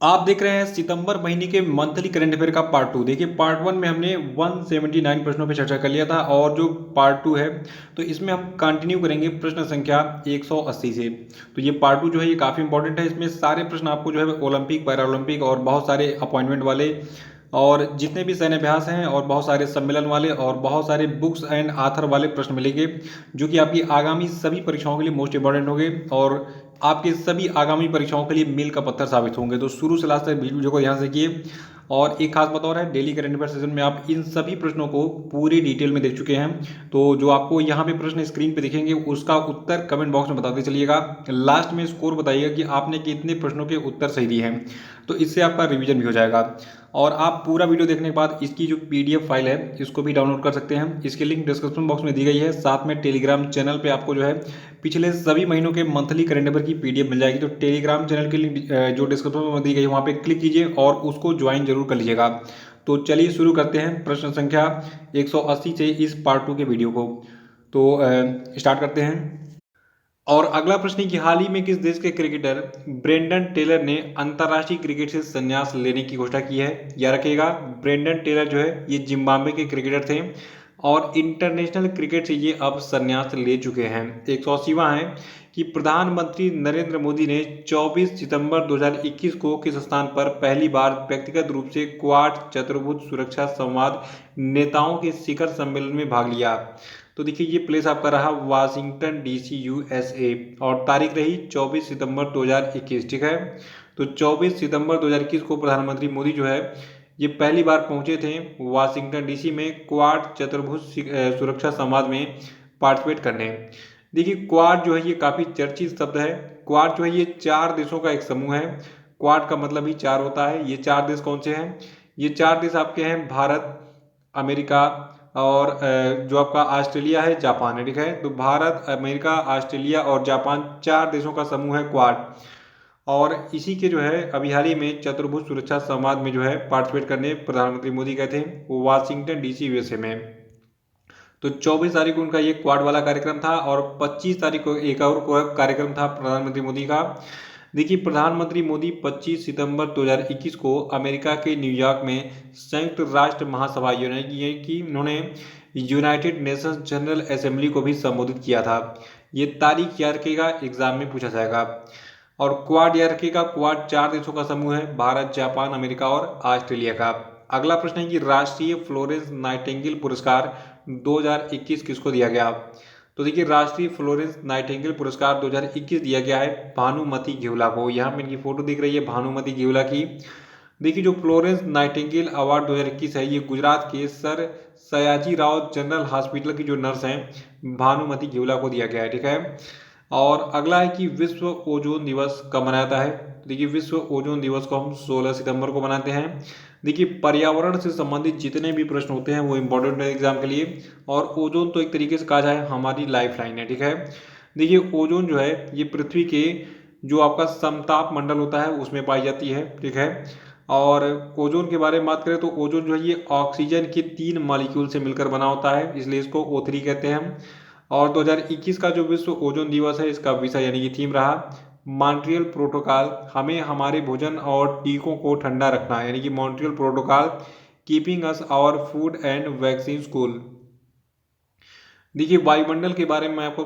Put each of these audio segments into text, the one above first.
आप देख रहे हैं सितंबर महीने के मंथली करंट अफेयर का पार्ट टू। देखिए पार्ट वन में हमने 179 प्रश्नों पर चर्चा कर लिया था और जो पार्ट टू है तो इसमें हम कंटिन्यू करेंगे प्रश्न संख्या 180 से। तो ये पार्ट टू जो है ये काफ़ी इंपॉर्टेंट है। इसमें सारे प्रश्न आपको जो है ओलंपिक पैरा ओलंपिक और बहुत सारे अपॉइंटमेंट वाले और जितने भी सैन्य अभ्यास हैं और बहुत सारे सम्मेलन वाले और बहुत सारे बुक्स एंड आथर वाले प्रश्न मिलेंगे जो कि आपकी आगामी सभी परीक्षाओं के लिए मोस्ट इंपॉर्टेंट होंगे और आपके सभी आगामी परीक्षाओं के लिए मील का पत्थर साबित होंगे। तो शुरू से लास्ट तक वीडियो को ध्यान से किए। और एक खास बात और है, डेली करंट अफेयर सेशन में आप इन सभी प्रश्नों को पूरी डिटेल में देख चुके हैं। तो जो आपको यहाँ पे प्रश्न स्क्रीन पे दिखेंगे उसका उत्तर कमेंट बॉक्स में बताते चलिएगा। लास्ट में स्कोर बताइएगा कि आपने कितने प्रश्नों के उत्तर सही दिए हैं, तो इससे आपका रिवीजन भी हो जाएगा। और आप पूरा वीडियो देखने के बाद इसकी जो पीडीएफ फाइल है इसको भी डाउनलोड कर सकते हैं। इसकी लिंक डिस्क्रिप्शन बॉक्स में दी गई है। साथ में टेलीग्राम चैनल पे आपको जो है पिछले सभी महीनों के मंथली करंट अफेयर की पीडीएफ मिल जाएगी। तो टेलीग्राम चैनल की लिंक जो डिस्क्रिप्शन में दी गई है वहाँ पे क्लिक कीजिए और उसको ज्वाइन जरूर कर लीजिएगा। तो चलिए शुरू करते हैं प्रश्न संख्या 180 से इस पार्ट टू के वीडियो को। तो स्टार्ट करते हैं। और अगला प्रश्न है कि हाल ही में किस देश के क्रिकेटर ब्रेंडन टेलर ने अंतर्राष्ट्रीय क्रिकेट से संन्यास लेने की घोषणा की है। याद रखिएगा, ब्रेंडन टेलर जो है ये जिम्बाब्वे के क्रिकेटर थे और इंटरनेशनल क्रिकेट से ये अब संन्यास ले चुके हैं। 180वां है कि प्रधानमंत्री नरेंद्र मोदी ने 24 सितंबर 2021 को किस स्थान पर पहली बार व्यक्तिगत रूप से क्वाड चतुर्भुज सुरक्षा संवाद नेताओं के शिखर सम्मेलन में भाग लिया। तो देखिए ये प्लेस आपका रहा वाशिंगटन डीसी यूएसए और तारीख रही 24 सितंबर 2021। ठीक है, तो 24 सितंबर 2021 को प्रधानमंत्री मोदी जो है ये पहली बार पहुंचे थे वाशिंगटन डीसी में क्वाड चतुर्भुज सुरक्षा संवाद में पार्टिसिपेट करने। देखिए क्वाड जो है ये काफ़ी चर्चित शब्द है। क्वाड जो है ये 4 देशों का एक समूह है। क्वाड का मतलब ही 4 होता है। ये 4 देश कौन से हैं? ये 4 देश आपके हैं भारत, अमेरिका और जो आपका ऑस्ट्रेलिया है, जापान है। ठीक है, तो भारत, अमेरिका, ऑस्ट्रेलिया और जापान 4 देशों का समूह है क्वाड। और इसी के जो है अभी हाल ही में चतुर्भुज सुरक्षा संवाद में जो है पार्टिसिपेट करने प्रधानमंत्री मोदी गए थे वो वाशिंगटन डीसी यूएसए में। तो 24 तारीख को उनका ये क्वाड वाला कार्यक्रम था और 25 तारीख को एक और कार्यक्रम था प्रधानमंत्री मोदी का। देखिए प्रधानमंत्री मोदी 25 सितंबर 2021 को अमेरिका के न्यूयॉर्क में संयुक्त राष्ट्र महासभा यानी कि उन्होंने यूनाइटेड नेशंस जनरल असेंबली को भी संबोधित किया था। ये तारीख याद रखिएगा, एग्जाम में पूछा जाएगा। और क्वाड याद रखिएगा, क्वाड 4 देशों का समूह है, भारत, जापान, अमेरिका और ऑस्ट्रेलिया का। अगला प्रश्न है कि राष्ट्रीय फ्लोरेंस नाइटिंगेल पुरस्कार 2021 किसको दिया गया? तो देखिए राष्ट्रीय फ्लोरेंस नाइटिंगेल पुरस्कार 2021 दिया गया है भानुमति गेहुला को। यहाँ पे इनकी फोटो दिख रही है भानुमति गेहुला की। देखिए जो फ्लोरेंस नाइटिंगेल अवार्ड 2021 है ये गुजरात के sir Sayaji Rao general hospital की जो नर्स हैं भानुमति गेहुला को दिया गया है। ठीक है, और अगला है कि विश्व ओजोन दिवस कब मनाया जाता है? देखिए विश्व ओजोन दिवस को हम 16 सितंबर को मनाते हैं। देखिए पर्यावरण से संबंधित जितने भी प्रश्न होते हैं वो इम्पोर्टेंट है एग्जाम के लिए। और ओजोन तो एक तरीके से कहा जाए हमारी लाइफ लाइन है। ठीक है, देखिए ओजोन जो है ये पृथ्वी के जो आपका समताप मंडल होता है उसमें पाई जाती है। ठीक है, और ओजोन के बारे में बात करें तो ओजोन जो है ये ऑक्सीजन के 3 मॉलिक्यूल से मिलकर बना होता है, इसलिए इसको O3 कहते हैं हम। और 2021 का जो विश्व ओजोन दिवस है इसका विषय यानी कि थीम रहा मॉन्ट्रियल प्रोटोकॉल, हमें हमारे भोजन और टीकों को ठंडा रखना है, यानी कि Montreal protocol keeping us our food and vaccine cool. देखिए वायुमंडल के बारे में मैं आपको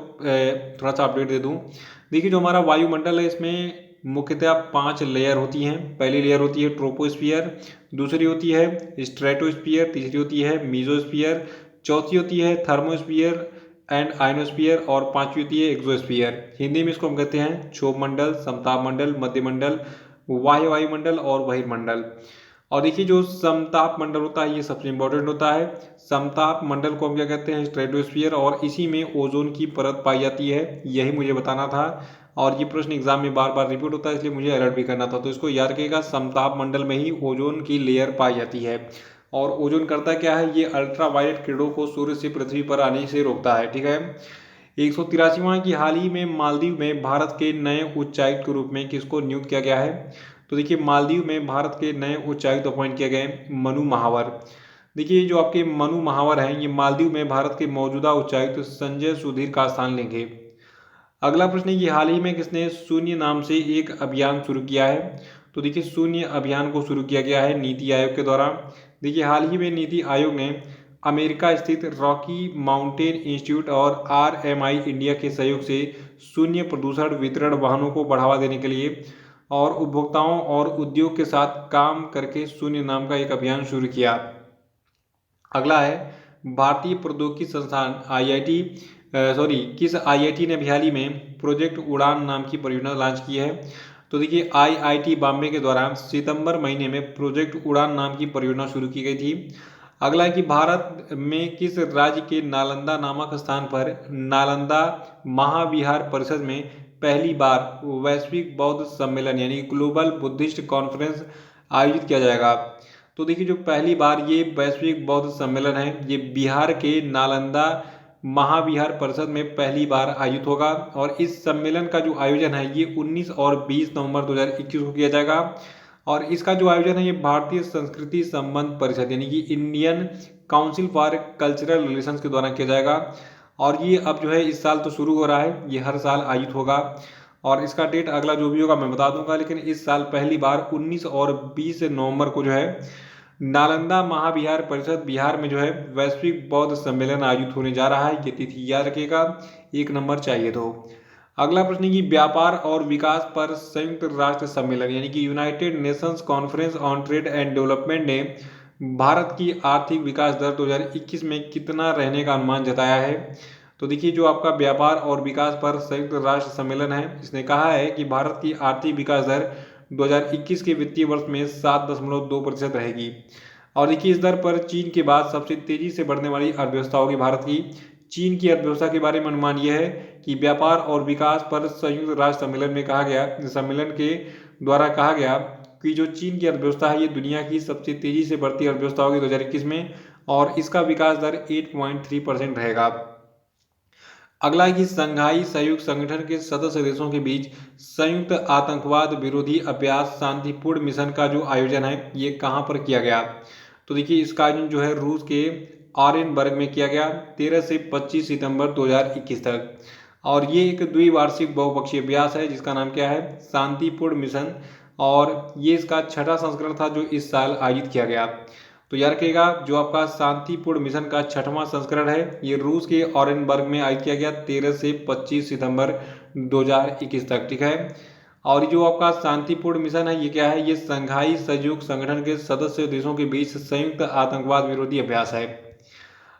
थोड़ा सा अपडेट दे दूं। देखिए जो हमारा वायुमंडल है इसमें मुख्यतः 5 लेयर होती हैं। पहली लेयर होती है ट्रोपोस्फियर, दूसरी होती है स्ट्रेटोस्फियर, तीसरी होती है मीजोस्फियर, चौथी होती है थर्मोस्फियर एंड आयनोस्फियर और पांचवी होती है एक्सोस्फियर। हिंदी में इसको हम कहते हैं क्षोभ मंडल, समताप मंडल, मध्यमंडल, वायु वायुमंडल और बहिर्मंडल। और देखिए जो समताप मंडल होता है ये सबसे इंपॉर्टेंट होता है। समताप मंडल को हम क्या कहते हैं? स्ट्रेटोस्फियर, और इसी में ओजोन की परत पाई जाती है, यही मुझे बताना था। और ये प्रश्न एग्जाम में बार बार रिपीट होता है इसलिए मुझे अलर्ट भी करना था, तो इसको याद रखिएगा समताप मंडल में ही ओजोन की लेयर पाई जाती है। और ओजोन करता क्या है? ये अल्ट्रावायलेट किरणों को सूर्य से पृथ्वी पर आने से रोकता है। ठीक है, 183वां की हाल ही में मालदीव में भारत के नए उच्चायुक्त के रूप में किसको नियुक्त किया गया है? तो देखिए मालदीव में भारत के नए उच्चायुक्त अपॉइंट किए गए मनु महावर। देखिए जो आपके मनु महावर हैं ये मालदीव में भारत के मौजूदा उच्चायुक्त संजय सुधीर का स्थान लेंगे। अगला प्रश्न है कि हाल ही में किसने शून्य नाम से एक अभियान शुरू किया है? तो देखिए शून्य अभियान को शुरू किया गया है नीति आयोग के द्वारा। देखिए हाल ही में नीति आयोग ने अमेरिका स्थित रॉकी माउंटेन इंस्टीट्यूट और आरएमआई इंडिया के सहयोग से शून्य प्रदूषण वितरण वाहनों को बढ़ावा देने के लिए और उपभोक्ताओं और उद्योग के साथ काम करके शून्य नाम का एक अभियान शुरू किया। अगला है भारतीय प्रौद्योगिकी संस्थान आईआईटी किस आईआईटी ने भी हाल ही में प्रोजेक्ट उड़ान नाम की परियोजना लॉन्च की है। तो देखिए आईआईटी बॉम्बे के द्वारा सितंबर महीने में प्रोजेक्ट उड़ान नाम की परियोजना शुरू की गई थी। अगला है कि भारत में किस राज्य के नालंदा नामक स्थान पर नालंदा महाविहार परिषद में पहली बार वैश्विक बौद्ध सम्मेलन यानी ग्लोबल बुद्धिस्ट कॉन्फ्रेंस आयोजित किया जाएगा। तो देखिए जो पहली बार ये वैश्विक बौद्ध सम्मेलन है ये बिहार के नालंदा महाविहार परिषद में पहली बार आयोजित होगा और इस सम्मेलन का जो आयोजन है ये 19 और 20 नवंबर 2021 को किया जाएगा। और इसका जो आयोजन है ये भारतीय संस्कृति संबंध परिषद यानी कि Indian council for cultural relations के द्वारा किया जाएगा। और ये अब जो है इस साल तो शुरू हो रहा है, ये हर साल आयोजित होगा और इसका डेट अगला जो भी होगा मैं बता दूंगा, लेकिन इस साल पहली बार 19 और 20 नवंबर को जो है नालंदा महाविहार परिषद बिहार में जो है वैश्विक बौद्ध सम्मेलन आयोजित होने जा रहा है। ये तिथि याद रखिएगा, 1 नंबर चाहिए तो। अगला प्रश्न है कि व्यापार और विकास पर संयुक्त राष्ट्र सम्मेलन यानी कि United Nations conference on trade and development ने भारत की आर्थिक विकास दर 2021 में कितना रहने का अनुमान जताया है। तो देखिए जो आपका व्यापार और विकास पर संयुक्त राष्ट्र सम्मेलन है इसने कहा है कि भारत की आर्थिक विकास दर 2021 के वित्तीय वर्ष में 7.2% रहेगी। और देखिए इस दर पर चीन के बाद सबसे तेजी से बढ़ने वाली अर्थव्यवस्था होगी भारत की। चीन की अर्थव्यवस्था के बारे में अनुमान यह है कि व्यापार और विकास पर संयुक्त राष्ट्र सम्मेलन में कहा गया, सम्मेलन के द्वारा कहा गया कि जो चीन की अर्थव्यवस्था है ये दुनिया की सबसे तेजी से बढ़ती अर्थव्यवस्था होगी 2021 में और इसका विकास दर 8.3% रहेगा। अगला है कि संघाई सहयोग संगठन के सदस्य देशों के बीच संयुक्त आतंकवाद विरोधी अभ्यास शांतिपूर्ण मिशन का जो आयोजन है ये कहाँ पर किया गया। तो देखिए इसका आयोजन जो है रूस के ऑरेनबर्ग में किया गया 13 से 25 सितंबर 2021 तक। और ये एक द्विवार्षिक बहुपक्षीय अभ्यास है जिसका नाम क्या है, शांतिपूर्ण मिशन। और ये इसका 6वां संस्करण था जो इस साल आयोजित किया गया। तो याद रखिएगा जो आपका शांतिपूर्ण मिशन का 6वां संस्करण है ये रूस के ऑरेनबर्ग में आयोजित किया गया 13 से 25 सितंबर 2021 तक, ठीक है। और जो आपका शांतिपूर्ण मिशन है ये क्या है, ये संघाई सहयोग संगठन के सदस्य देशों के बीच संयुक्त आतंकवाद विरोधी अभ्यास है।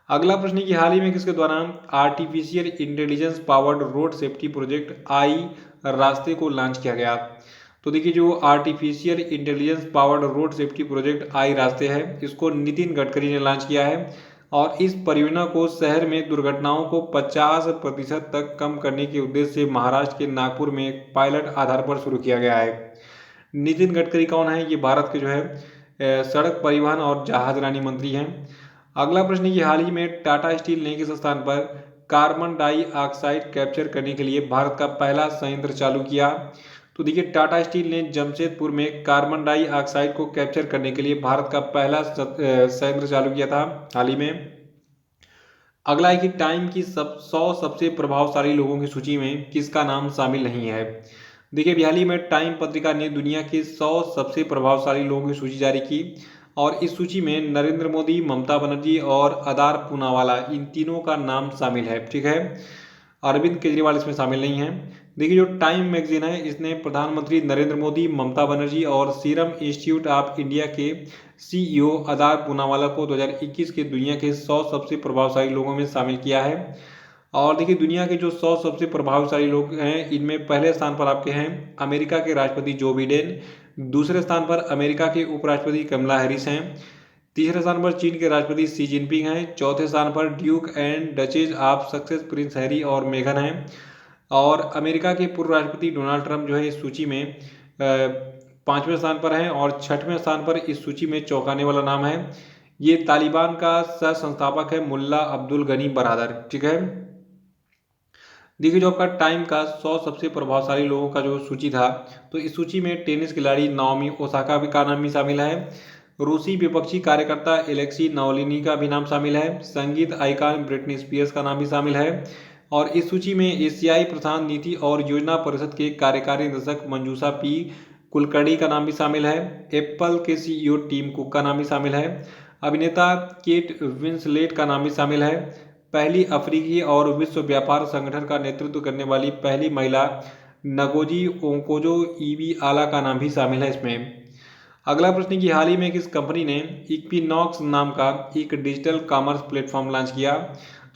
अगला प्रश्न है कि हाल ही में किसके द्वारा artificial intelligence powered road safety project I रास्ते को लॉन्च किया गया। तो देखिए जो artificial intelligence powered road safety project I रास्ते है इसको नितिन गडकरी ने लॉन्च किया है और इस परियोजना को शहर में दुर्घटनाओं को 50% तक कम करने के उद्देश्य से महाराष्ट्र के नागपुर में एक पायलट आधार पर शुरू किया गया है। नितिन गडकरी कौन है, ये भारत के जो है सड़क परिवहन और जहाजरानी मंत्री हैं। अगला प्रश्न है कि हाल ही में टाटा स्टील ने किस स्थान पर कार्बन डाइऑक्साइड कैप्चर करने के लिए भारत का पहला संयंत्र चालू किया। तो देखिए टाटा स्टील ने जमशेदपुर में कार्बन डाइऑक्साइड को कैप्चर करने के लिए भारत का पहला संयंत्र चालू किया था हाल ही में। अगला है कि टाइम की 100 सबसे प्रभावशाली लोगों की सूची में किसका नाम शामिल नहीं है। देखिए हाल ही में टाइम पत्रिका ने दुनिया के 100 सबसे प्रभावशाली लोगों की सूची जारी की और इस सूची में नरेंद्र मोदी, ममता बनर्जी और आदार पूनावाला इन तीनों का नाम शामिल है, ठीक है। अरविंद केजरीवाल इसमें शामिल नहीं है। देखिए जो टाइम मैगजीन है इसने प्रधानमंत्री नरेंद्र मोदी, ममता बनर्जी और सीरम इंस्टीट्यूट ऑफ इंडिया के सीईओ आदार पूनावाला को 2021 के दुनिया के 100 सबसे प्रभावशाली लोगों में शामिल किया है। और देखिए दुनिया के जो 100 सबसे प्रभावशाली लोग हैं इनमें पहले स्थान पर आपके हैं अमेरिका के राष्ट्रपति जो बिडेन, दूसरे स्थान पर अमेरिका के उपराष्ट्रपति कमला हैरिस हैं, तीसरे स्थान पर चीन के राष्ट्रपति शी जिनपिंग हैं, चौथे स्थान पर Duke and duchess of success Prince Harry और मेघन हैं और अमेरिका के पूर्व राष्ट्रपति डोनाल्ड ट्रंप जो है इस सूची में 5वें स्थान पर हैं और 6वें स्थान पर इस सूची में चौंकाने वाला नाम है, ये तालिबान का सह संस्थापक है मुल्ला अब्दुल गनी बरादर, ठीक है। देखिए जो आपका टाइम का 100 सबसे प्रभावशाली लोगों का जो सूची था तो इस सूची में टेनिस खिलाड़ी नाओमी ओसाका का नाम भी शामिल है, रूसी विपक्षी कार्यकर्ता एलेक्सी नावलिनी का भी नाम शामिल है, संगीत आइकॉन ब्रिटनी स्पीयर्स का नाम भी शामिल है और इस सूची में एशियाई प्रशांत नीति और योजना परिषद के कार्यकारी निदेशक मंजूषा पी कुलकर्णी का नाम भी शामिल है। एप्पल के सीईओ टिम कुक का नाम भी शामिल है। अभिनेता केट विंसलेट का नाम भी शामिल है। पहली अफ्रीकी और विश्व व्यापार संगठन का नेतृत्व करने वाली पहली महिला नगोजी ओंकोजो ईवी आला का नाम भी शामिल है इसमें। अगला प्रश्न कि हाल ही में किस कंपनी ने इक्विनॉक्स नाम का एक डिजिटल कॉमर्स प्लेटफॉर्म लॉन्च किया।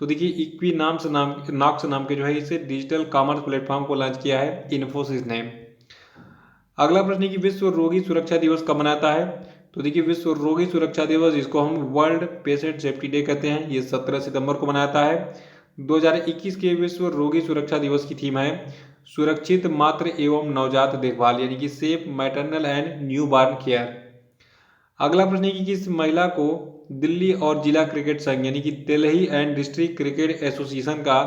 तो देखिए इक्विनॉक्स नाम के जो है इसे डिजिटल कॉमर्स प्लेटफॉर्म को लॉन्च किया है इन्फोसिस ने। अगला प्रश्न कि विश्व रोगी सुरक्षा दिवस कब मनाता है। तो देखिए विश्व रोगी सुरक्षा दिवस, जिसको हम वर्ल्ड पेशेंट सेफ्टी डे कहते हैं, ये 17 सितंबर को मनाता है। 2021 के विश्व रोगी सुरक्षा दिवस की थीम है सुरक्षित मातृ एवं नवजात देखभाल, यानी कि safe maternal and new born care. अगला प्रश्न है कि किस महिला को दिल्ली और जिला क्रिकेट संघ यानी कि Delhi and district cricket association का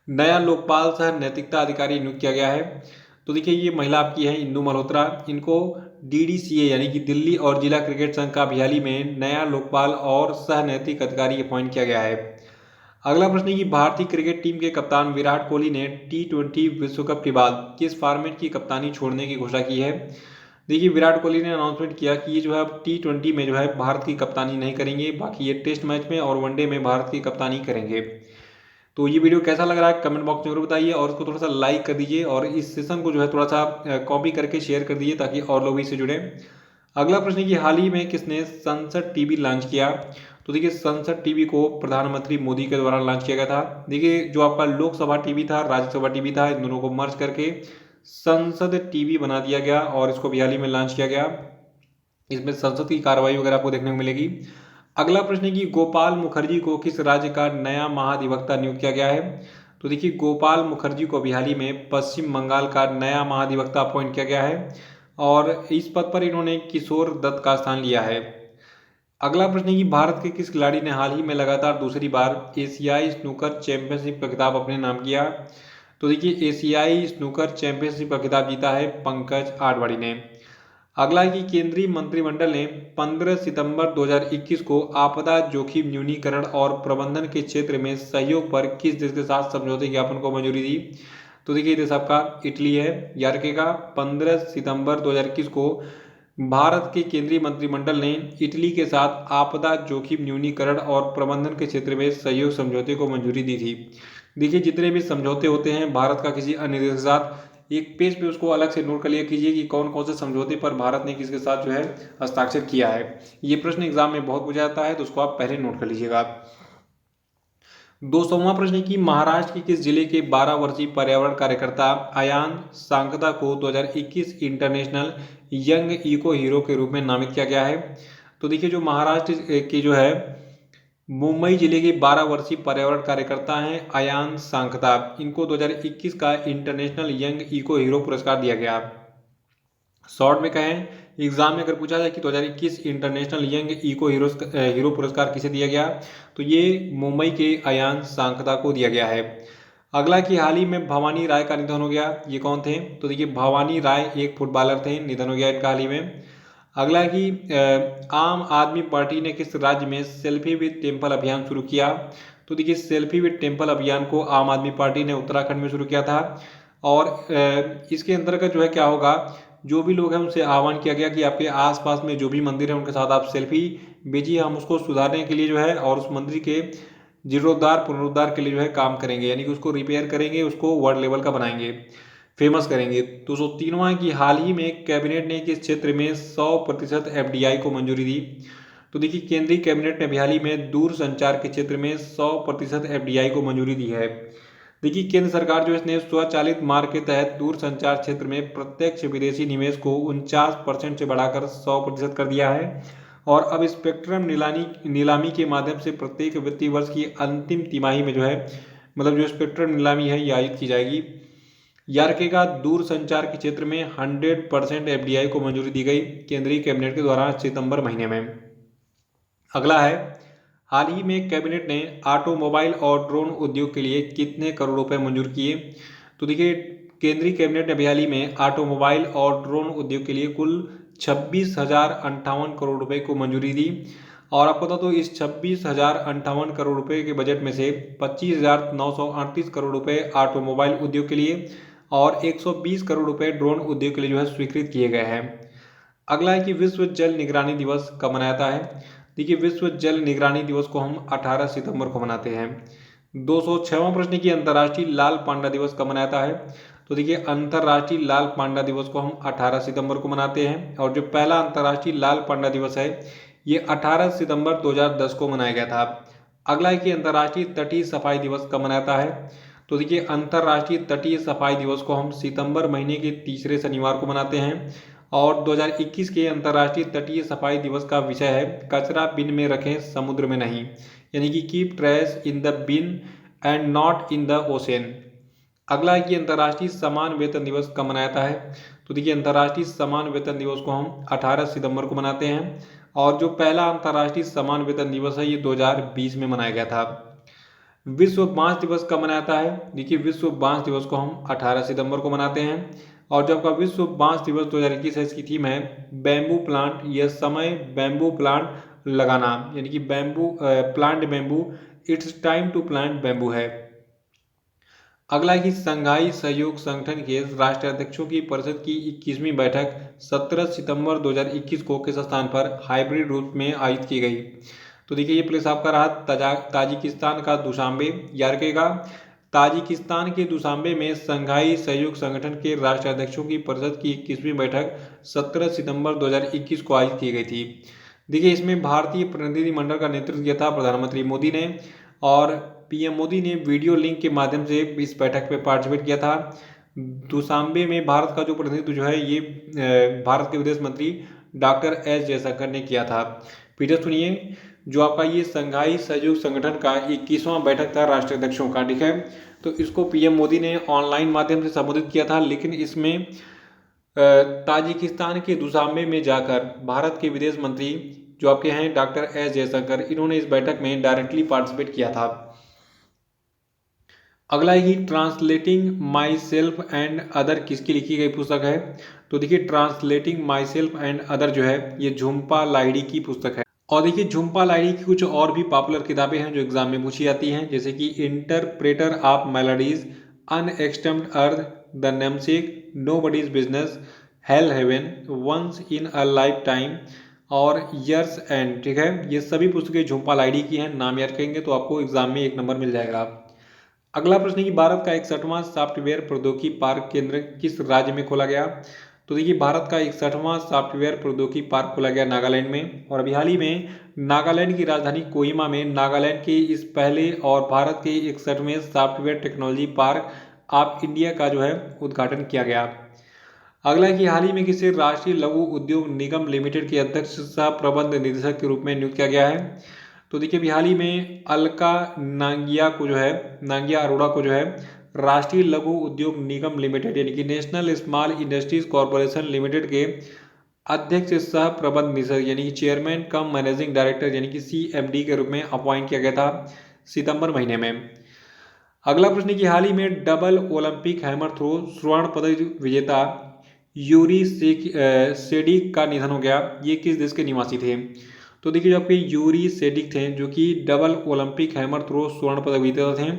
नया लोकपाल सह नैतिकता अधिकारी नियुक्त किया गया है। तो देखिए ये महिला आपकी है इंदु मल्होत्रा। इनको डीडीसीए यानी कि दिल्ली और जिला क्रिकेट संघ का हाल ही में नया लोकपाल और सह नैतिक अधिकारी अपॉइंट किया गया है। अगला प्रश्न है कि भारतीय क्रिकेट टीम के कप्तान विराट कोहली ने T20 विश्व कप के बाद किस फॉर्मेट की कप्तानी छोड़ने की घोषणा की है। देखिए विराट कोहली ने अनाउंसमेंट किया कि ये जो है अब T20 में जो है भारत की कप्तानी नहीं करेंगे, बाकी ये टेस्ट मैच में और वनडे में भारत की कप्तानी करेंगे। तो ये वीडियो कैसा लग रहा है कमेंट बॉक्स में जरूर बताइए और इसको थोड़ा सा लाइक कर दीजिए और इस सेशन को जो है थोड़ा सा कॉपी करके शेयर कर दीजिए ताकि और लोग भी इससे जुड़े। अगला प्रश्न है कि हाल ही में किसने संसद टीवी लॉन्च किया। तो देखिए संसद टीवी को प्रधानमंत्री मोदी के द्वारा लॉन्च किया गया था। देखिए जो आपका लोकसभा टीवी था, राज्यसभा टीवी था, इन दोनों को मर्ज करके संसद टीवी बना दिया गया और इसको भी हाल ही में लॉन्च किया गया। इसमें संसद की कार्रवाई वगैरह आपको देखने को मिलेगी। अगला प्रश्न है कि गोपाल मुखर्जी को किस राज्य का नया महाधिवक्ता नियुक्त किया गया है। तो देखिए गोपाल मुखर्जी को भी हाल ही में पश्चिम बंगाल का नया महाधिवक्ता अपॉइंट किया गया है और इस पद पर इन्होंने किशोर दत्त का स्थान लिया है। अगला प्रश्न है कि भारत के किस खिलाड़ी ने हाल ही में लगातार दूसरी बार एशियाई स्नूकर चैंपियनशिप का खिताब अपने नाम किया। तो देखिए एशियाई स्नूकर चैंपियनशिप का खिताब जीता है पंकज आडवाणी ने। अगला है कि केंद्रीय मंत्रिमंडल ने 15 सितंबर 2021 को आपदा जोखिम न्यूनीकरण और प्रबंधन के क्षेत्र में सहयोग पर किस देश के साथ समझौते ज्ञापन को मंजूरी दी। तो देखिए देश आपका इटली है। याद रखिएगा 15 सितंबर 2021 को भारत के केंद्रीय मंत्रिमंडल ने इटली के साथ आपदा जोखिम न्यूनीकरण और प्रबंधन के क्षेत्र में सहयोग समझौते को मंजूरी दी थी। देखिए जितने भी समझौते होते हैं भारत का किसी अन्य देश के साथ, एक पेज पे उसको अलग से नोट कर लिया कीजिए कि कौन कौन से समझौते पर भारत ने किसके साथ जो है हस्ताक्षर किया है। ये प्रश्न एग्जाम में बहुत पूछा जाता है तो उसको आप पहले नोट कर लीजिएगा। 200वां प्रश्न कि महाराष्ट्र के किस जिले के 12 वर्षीय पर्यावरण कार्यकर्ता अयान सांकता को 2021 इंटरनेशनल यंग इको हीरो के रूप में नामित किया गया है। तो देखिए जो महाराष्ट्र के जो है मुंबई जिले के 12 वर्षीय पर्यावरण कार्यकर्ता हैं अयान सांकता, इनको 2021 का इंटरनेशनल यंग इको हीरो पुरस्कार दिया गया। शॉर्ट में कहें एग्जाम में अगर पूछा जाए कि 2021 इंटरनेशनल यंग इको हीरो पुरस्कार किसे दिया गया, तो ये मुंबई के अयान सांकता को दिया गया है। अगला कि हाल ही में भवानी राय का निधन हो गया, ये कौन थे। तो देखिए भवानी राय एक फुटबॉलर थे, निधन हो गया इनका हाल ही में। अगला कि आम आदमी पार्टी ने किस राज्य में सेल्फी विद टेम्पल अभियान शुरू किया। तो देखिए सेल्फी विद टेम्पल अभियान को आम आदमी पार्टी ने उत्तराखंड में शुरू किया था और इसके अंतर्गत जो है क्या होगा, जो भी लोग हैं उनसे आह्वान किया गया कि आपके आसपास में जो भी मंदिर है उनके साथ आप सेल्फी भेजिए, हम उसको सुधारने के लिए जो है और उस मंदिर के जीर्णोद्धार पुनरुद्धार के लिए जो है काम करेंगे, यानी कि उसको रिपेयर करेंगे, उसको वर्ल्ड लेवल का बनाएंगे, फेमस करेंगे। 203वां की हाल ही में कैबिनेट ने किस क्षेत्र में 100% FDI को मंजूरी दी। तो देखिए केंद्रीय कैबिनेट ने हाल ही में दूर संचार के क्षेत्र में 100% FDI को मंजूरी दी है। देखिए केंद्र सरकार जो इसने स्वचालित मार्ग के तहत दूर संचार क्षेत्र में प्रत्यक्ष विदेशी निवेश को 49% से बढ़ाकर 100% कर दिया है और अब स्पेक्ट्रम नीलामी के माध्यम से प्रत्येक वित्तीय वर्ष की अंतिम तिमाही में जो है मतलब जो स्पेक्ट्रम नीलामी है ये आयोजित की जाएगी। याद रखिएगा दूर संचार के क्षेत्र में 100% FDI को मंजूरी दी गई केंद्रीय कैबिनेट के द्वारा सितंबर महीने में। अगला है हाल ही में कैबिनेट ने ऑटोमोबाइल और ड्रोन उद्योग के लिए कितने करोड़ रुपए मंजूर किए। तो देखिए केंद्रीय कैबिनेट ने हाल ही में ऑटोमोबाइल और ड्रोन उद्योग के लिए कुल 26,058 करोड़ रुपए को मंजूरी दी और आपको बता तो इस 26,058 करोड़ रुपए के बजट में से 25,938 करोड़ रुपए ऑटोमोबाइल उद्योग के लिए और 120 करोड़ रुपए ड्रोन उद्योग के लिए जो है स्वीकृत किए गए हैं। अगला है कि विश्व जल निगरानी दिवस कब मनाया जाता है। देखिए विश्व जल निगरानी दिवस को हम 18 सितंबर को मनाते हैं। 206वां प्रश्न की अंतर्राष्ट्रीय लाल पांडा दिवस कब मनाया जाता है। तो देखिए अंतर्राष्ट्रीय लाल पांडा दिवस को हम 18 सितंबर को मनाते हैं और जो पहला अंतर्राष्ट्रीय लाल पांडा दिवस है ये 18 सितंबर 2010 को मनाया गया था। अगला है कि अंतर्राष्ट्रीय तटीय सफाई दिवस कब मनाया जाता है। तो देखिए अंतर्राष्ट्रीय तटीय सफाई दिवस को हम सितंबर महीने के तीसरे शनिवार को मनाते हैं और 2021 के अंतर्राष्ट्रीय तटीय सफाई दिवस का विषय है कचरा बिन में रखें समुद्र में नहीं, यानी कि keep trash in the bin and not in the ocean. अगला है कि अंतर्राष्ट्रीय समान वेतन दिवस कब मनाया जाता है। तो देखिए अंतर्राष्ट्रीय समान वेतन दिवस को हम 18 सितंबर को मनाते हैं और जो पहला अंतर्राष्ट्रीय समान वेतन दिवस है ये 2020 में मनाया गया था। विश्व बांस दिवस कब मनाया जाता है। देखिए विश्व बांस दिवस को हम 18 सितंबर को मनाते हैं और जो आपका विश्व बांस दिवस 2021 है इसकी थीम है बैम्बू प्लांट, यह समय बैम्बू प्लांट लगाना, यानी कि bamboo plant bamboo, it's time to plant bamboo है। अगला है कि संघाई सहयोग संगठन के राष्ट्राध्यक्षों की परिषद की 21वीं बैठक 17 सितंबर 2021 को किस स्थान पर हाइब्रिड रूप में आयोजित की गई। तो देखिए ये प्लेस आपका रहा ताजिकिस्तान का दुशांबे, याद रखिएगा ताजिकिस्तान के दुशांबे में संघाई सहयोग संगठन के राष्ट्राध्यक्षों की परिषद की 21वीं बैठक 17 सितंबर 2021 को आयोजित की गई थी। देखिए इसमें भारतीय प्रतिनिधिमंडल का नेतृत्व किया था प्रधानमंत्री मोदी ने और पीएम मोदी ने वीडियो लिंक के माध्यम से इस बैठक में पार्टिसिपेट किया था। दुशांबे में भारत का जो प्रतिनिधित्व जो है ये भारत के विदेश मंत्री डॉक्टर एस जयशंकर ने किया था। फिर सुनिए जो आपका ये संघाई सहयोग संगठन का 21वां बैठक था राष्ट्राध्यक्षों का, ठीक है, तो इसको पीएम मोदी ने ऑनलाइन माध्यम से संबोधित किया था, लेकिन इसमें ताजिकिस्तान के दुशांबे में जाकर भारत के विदेश मंत्री जो आपके हैं डॉक्टर एस जयशंकर, इन्होंने इस बैठक में डायरेक्टली पार्टिसिपेट किया था। अगला है कि translating my self and other किसकी लिखी गई पुस्तक है। तो देखिए translating my self and other जो है ये झुम्पा लाहिड़ी की पुस्तक है। और देखिए झुम्पा लाहिड़ी की कुछ और भी पॉपुलर किताबें हैं जो एग्जाम में पूछी जाती हैं, जैसे कि interpreter of melodies, unaccustomed earth, the namesake, nobody's business, hell heaven, once in a life time और यर्स एंड, ठीक है, ये सभी पुस्तकें झुम्पा लाहिड़ी की हैं। नाम याद करेंगे तो आपको एग्जाम में 1 नंबर मिल जाएगा। अगला प्रश्न है कि भारत का 61वां सॉफ्टवेयर प्रौद्योगिकी पार्क केंद्र किस राज्य में खोला गया। तो देखिए भारत का 61वां सॉफ्टवेयर प्रौद्योगिकी पार्क खोला गया नागालैंड में, और अभी हाल ही में नागालैंड की राजधानी कोहिमा में नागालैंड के इस पहले और भारत के 61वें software technology park of India का जो है उद्घाटन किया गया। अगला है कि हाल ही में किसे राष्ट्रीय लघु उद्योग निगम लिमिटेड के अध्यक्ष सह प्रबंध निदेशक के रूप में नियुक्त किया गया है। तो देखिए अभी हाल ही में अलका नांगिया अरोड़ा को जो है राष्ट्रीय लघु उद्योग निगम लिमिटेड यानी कि national small industries corporation limited के अध्यक्ष सह प्रबंध निदेशक यानी कि चेयरमैन कम मैनेजिंग डायरेक्टर यानी कि CMD के रूप में अपॉइंट किया गया था सितंबर महीने में। अगला प्रश्न की हाल ही में डबल ओलंपिक हैमर थ्रो स्वर्ण पदक विजेता यूरी सेडिक का निधन हो गया। ये किस देश के निवासी थे। तो देखिए जो आपके यूरी सेडिक थे जो कि डबल ओलंपिक हैमर थ्रो स्वर्ण पदक विजेता थे,